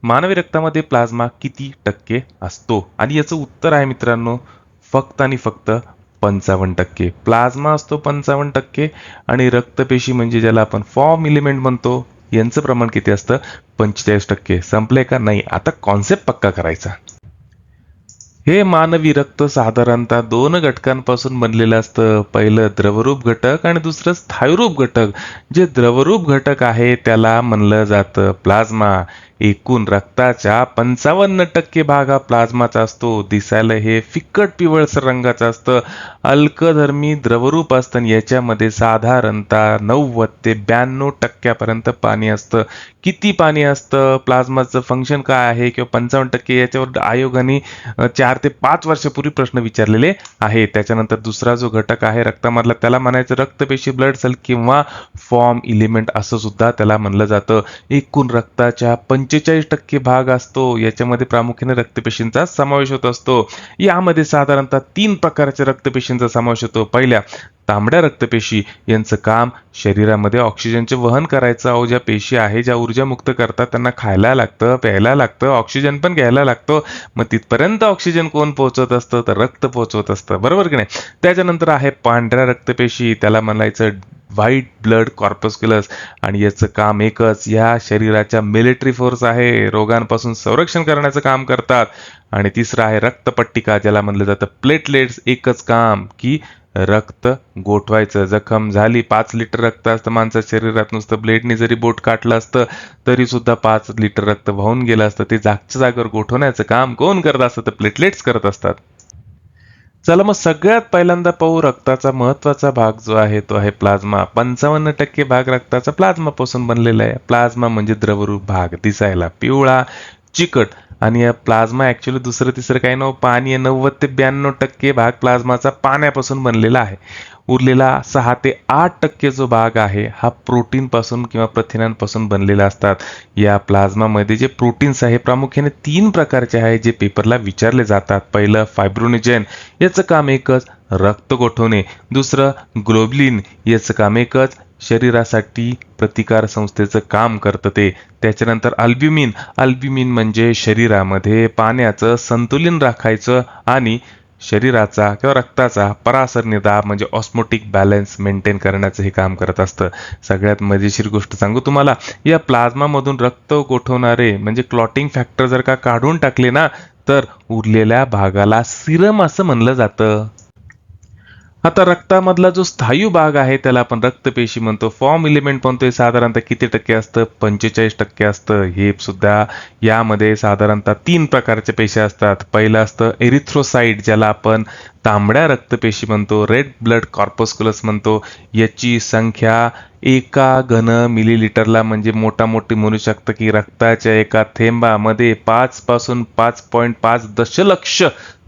मानवी रक्तामध्ये प्लाझ्मा किती टक्के असतो? आणि याचं उत्तर आहे मित्रांनो फक्त आणि फक्त 55%. प्लाझ्मा असतो 55% आणि रक्तपेशी म्हणजे ज्याला आपण फॉर्म इलिमेंट म्हणतो यांचं प्रमाण किती असतं? 45%. संपले का? नाही. आता कॉन्सेप्ट पक्का करायचा. हे मानवी रक्त साधारणतः 2 घटकांपासून बनलेलं असतं. पहिलं द्रवरूप घटक आणि दुसरं स्थायूरूप घटक. जे द्रवरूप घटक आहे त्याला म्हणलं जातं प्लाझ्मा. एकूण रक्ताच्या 55% भाग हा प्लाझ्माचा असतो. दिसायला हे फिक्कट पिवळसर रंगाचं असतं. अल्कधर्मी द्रवरूप असतं आणि याच्यामध्ये साधारणतः 90 ते 92% पाणी असतं. किती पाणी असतं? प्लाझ्माचं फंक्शन काय आहे? किंवा 55% याच्यावर आयोगाने 4 ते 5 वर्षापूर्वी प्रश्न विचारलेले आहे. त्याच्यानंतर दुसरा जो घटक आहे रक्तामधला त्याला म्हणायचं रक्तपेशी ब्लड सेल किंवा फॉर्म इलिमेंट असं सुद्धा त्याला म्हणलं जातं. एकूण रक्ताच्या 45% भाग असतो. याच्यामध्ये प्रामुख्याने रक्तपेशींचा समावेश होत असतो. यामध्ये साधारणतः 3 प्रकारच्या रक्तपेशींचा समावेश होतो. पहिल्या तांबड्या रक्तपेशी यांचं काम शरीरामध्ये ऑक्सिजनचे वहन करायचं. अहो ज्या पेशी आहे ज्या ऊर्जा मुक्त करतात त्यांना खायला लागतं, प्यायला लागतं, ऑक्सिजन पण घ्यायला लागतो. मग तिथपर्यंत ऑक्सिजन कोण पोहोचवत असतं? तर रक्त पोहोचवत असतं. बरोबर की नाही? त्याच्यानंतर आहे पांढऱ्या रक्तपेशी, त्याला म्हणायचं व्हाईट ब्लड कॉर्पस्क्युलस आणि याचं काम एकच. या शरीराच्या मिलिटरी फोर्स आहे, रोगांपासून संरक्षण करण्याचं काम करतात. आणि तिसरं आहे रक्तपट्टिका, ज्याला म्हणलं जातं प्लेटलेट्स. एकच काम की रक्त गोठवायचं. जखम झाली, 5 लिटर रक्त असतं माणसाच्या शरीरात. नुसतं ब्लेडने जरी बोट काटलं असतं तरी सुद्धा 5 लिटर रक्त वाहून गेलं असतं. ते जागच्या जागेवर गोठवण्याचं काम कोण करत असतं? तर प्लेटलेट्स करत असतात. चला मग सगळ्यात पहिल्यांदा पाहू रक्ताचा महत्वाचा भाग जो आहे तो आहे प्लाझ्मा. 55% भाग रक्ताचा प्लाझ्मा पासून बनलेला आहे. प्लाझ्मा म्हणजे द्रवरूप भाग, दिसायला पिवळा, चिकट. आणि या प्लाझ्मा ऍक्च्युअली दुसरं तिसरं काही नव्हतं, पाणी आहे. 90 ते 92% भाग प्लाझ्माचा पाण्यापासून बनलेला आहे. उरलेला 6 ते 8% जो भाग आहे हा प्रोटीन पासून किंवा प्रथिनांपासून बनलेला असतात. या प्लाझ्मामध्ये जे प्रोटीन्स आहे प्रामुख्याने 3 प्रकारचे आहे जे पेपरला विचारले जातात. पहिलं फायब्रोनिजेन, याचं काम एकच रक्त गोठवणे. दुसरं ग्लोबलिन, याचं काम एकच शरीरासाठी प्रतिकार संस्थेचं काम करतं ते. त्याच्यानंतर अल्ब्युमिन, अल्ब्युमिन म्हणजे शरीरामध्ये पाण्याचं संतुलन राखायचं आणि शरीराचा किंवा रक्ताचा परासरणी दाब म्हणजे ऑस्मोटिक बॅलन्स मेंटेन करण्याचं हे काम करत असतं. सगळ्यात मजेशीर गोष्ट सांगू तुम्हाला, या प्लाझ्मामधून रक्त गोठवणारे म्हणजे क्लॉटिंग फॅक्टर जर का काढून टाकले ना तर उरलेल्या भागाला सिरम असं म्हणलं जातं. आता रक्तामधला जो स्थायू भाग आहे त्याला आपण रक्तपेशी म्हणतो. फॉर्म इलिमेंट म्हणतोय साधारणतः किती टक्के असतं? 45% असतं. हे सुद्धा यामध्ये साधारणतः 3 प्रकारच्या पेशी असतात. पहिलं असतं एरिथ्रोसाइट, ज्याला आपण तांबड्या रक्तपेशी म्हणतो, रेड ब्लड कॉर्पस्क्युलस म्हणतो. याची संख्या एका घन मिलीलिटरला म्हणजे मोठी म्हणू शकतं की रक्ताच्या एका थेंबामध्ये 5 पासून 5.5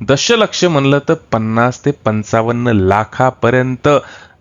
दशलक्ष म्हणलं तर 50 ते 55 लाखापर्यंत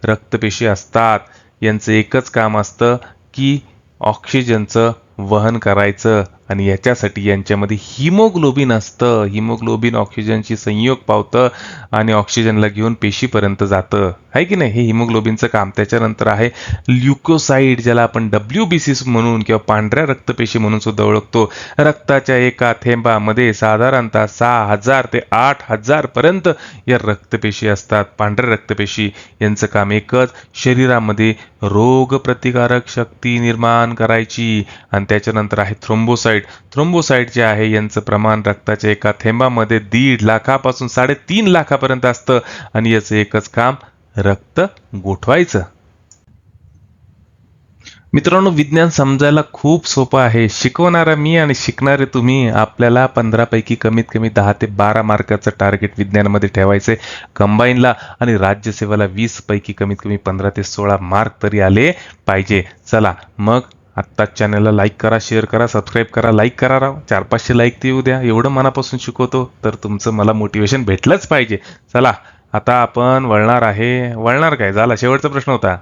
रक्तपेशी असतात. यांचं एकच काम असतं की ऑक्सिजनचं वहन करायचं आणि याच्यासाठी यांच्यामध्ये हिमोग्लोबिन असतं. हिमोग्लोबिन ऑक्सिजनशी संयोग पावतं आणि ऑक्सिजनला घेऊन पेशीपर्यंत जातं, आहे की नाही? हे हिमोग्लोबिनचं काम. त्याच्यानंतर आहे ल्युकोसाइड, ज्याला आपण WBC म्हणून किंवा पांढऱ्या रक्तपेशी म्हणून सुद्धा ओळखतो. रक्ताच्या एका थेंबामध्ये साधारणतः 6000 ते 8000 पर्यंत या रक्तपेशी असतात. पांढऱ्या रक्तपेशी यांचं काम एकच शरीरामध्ये रोग प्रतिकारक शक्ती निर्माण करायची. आणि त्याच्यानंतर आहे थ्रोम्बोसाइट. थ्रोम्बोसाइट जे आहे यांचं प्रमाण रक्ताच्या एका थेंबामध्ये 1.5 लाखापासून 3.5 लाखापर्यंत असतं आणि याचं एकच काम रक्त गोठवायचं. मित्रांनो, विज्ञान समजायला खूप सोपं आहे. शिकवणारा मी आणि शिकणारे तुम्ही. आपल्याला 15 पैकी कमीत कमी 10 ते 12 मार्काचं टार्गेट विज्ञानामध्ये ठेवायचे कंबाईनला आणि राज्यसेवेला 20 पैकी कमीत कमी 15 ते 16 मार्क तरी आले पाहिजे. चला मग आत्ताच चॅनलला लाईक करा, शेअर करा, सबस्क्राईब करा, लाईक करा राव. 400-500 लाईक ते येऊ द्या. एवढं मनापासून शिकवतो तर तुमचं मला मोटिवेशन भेटलंच पाहिजे. चला आता आपण वळणार काय? झाला शेवटचा प्रश्न होता.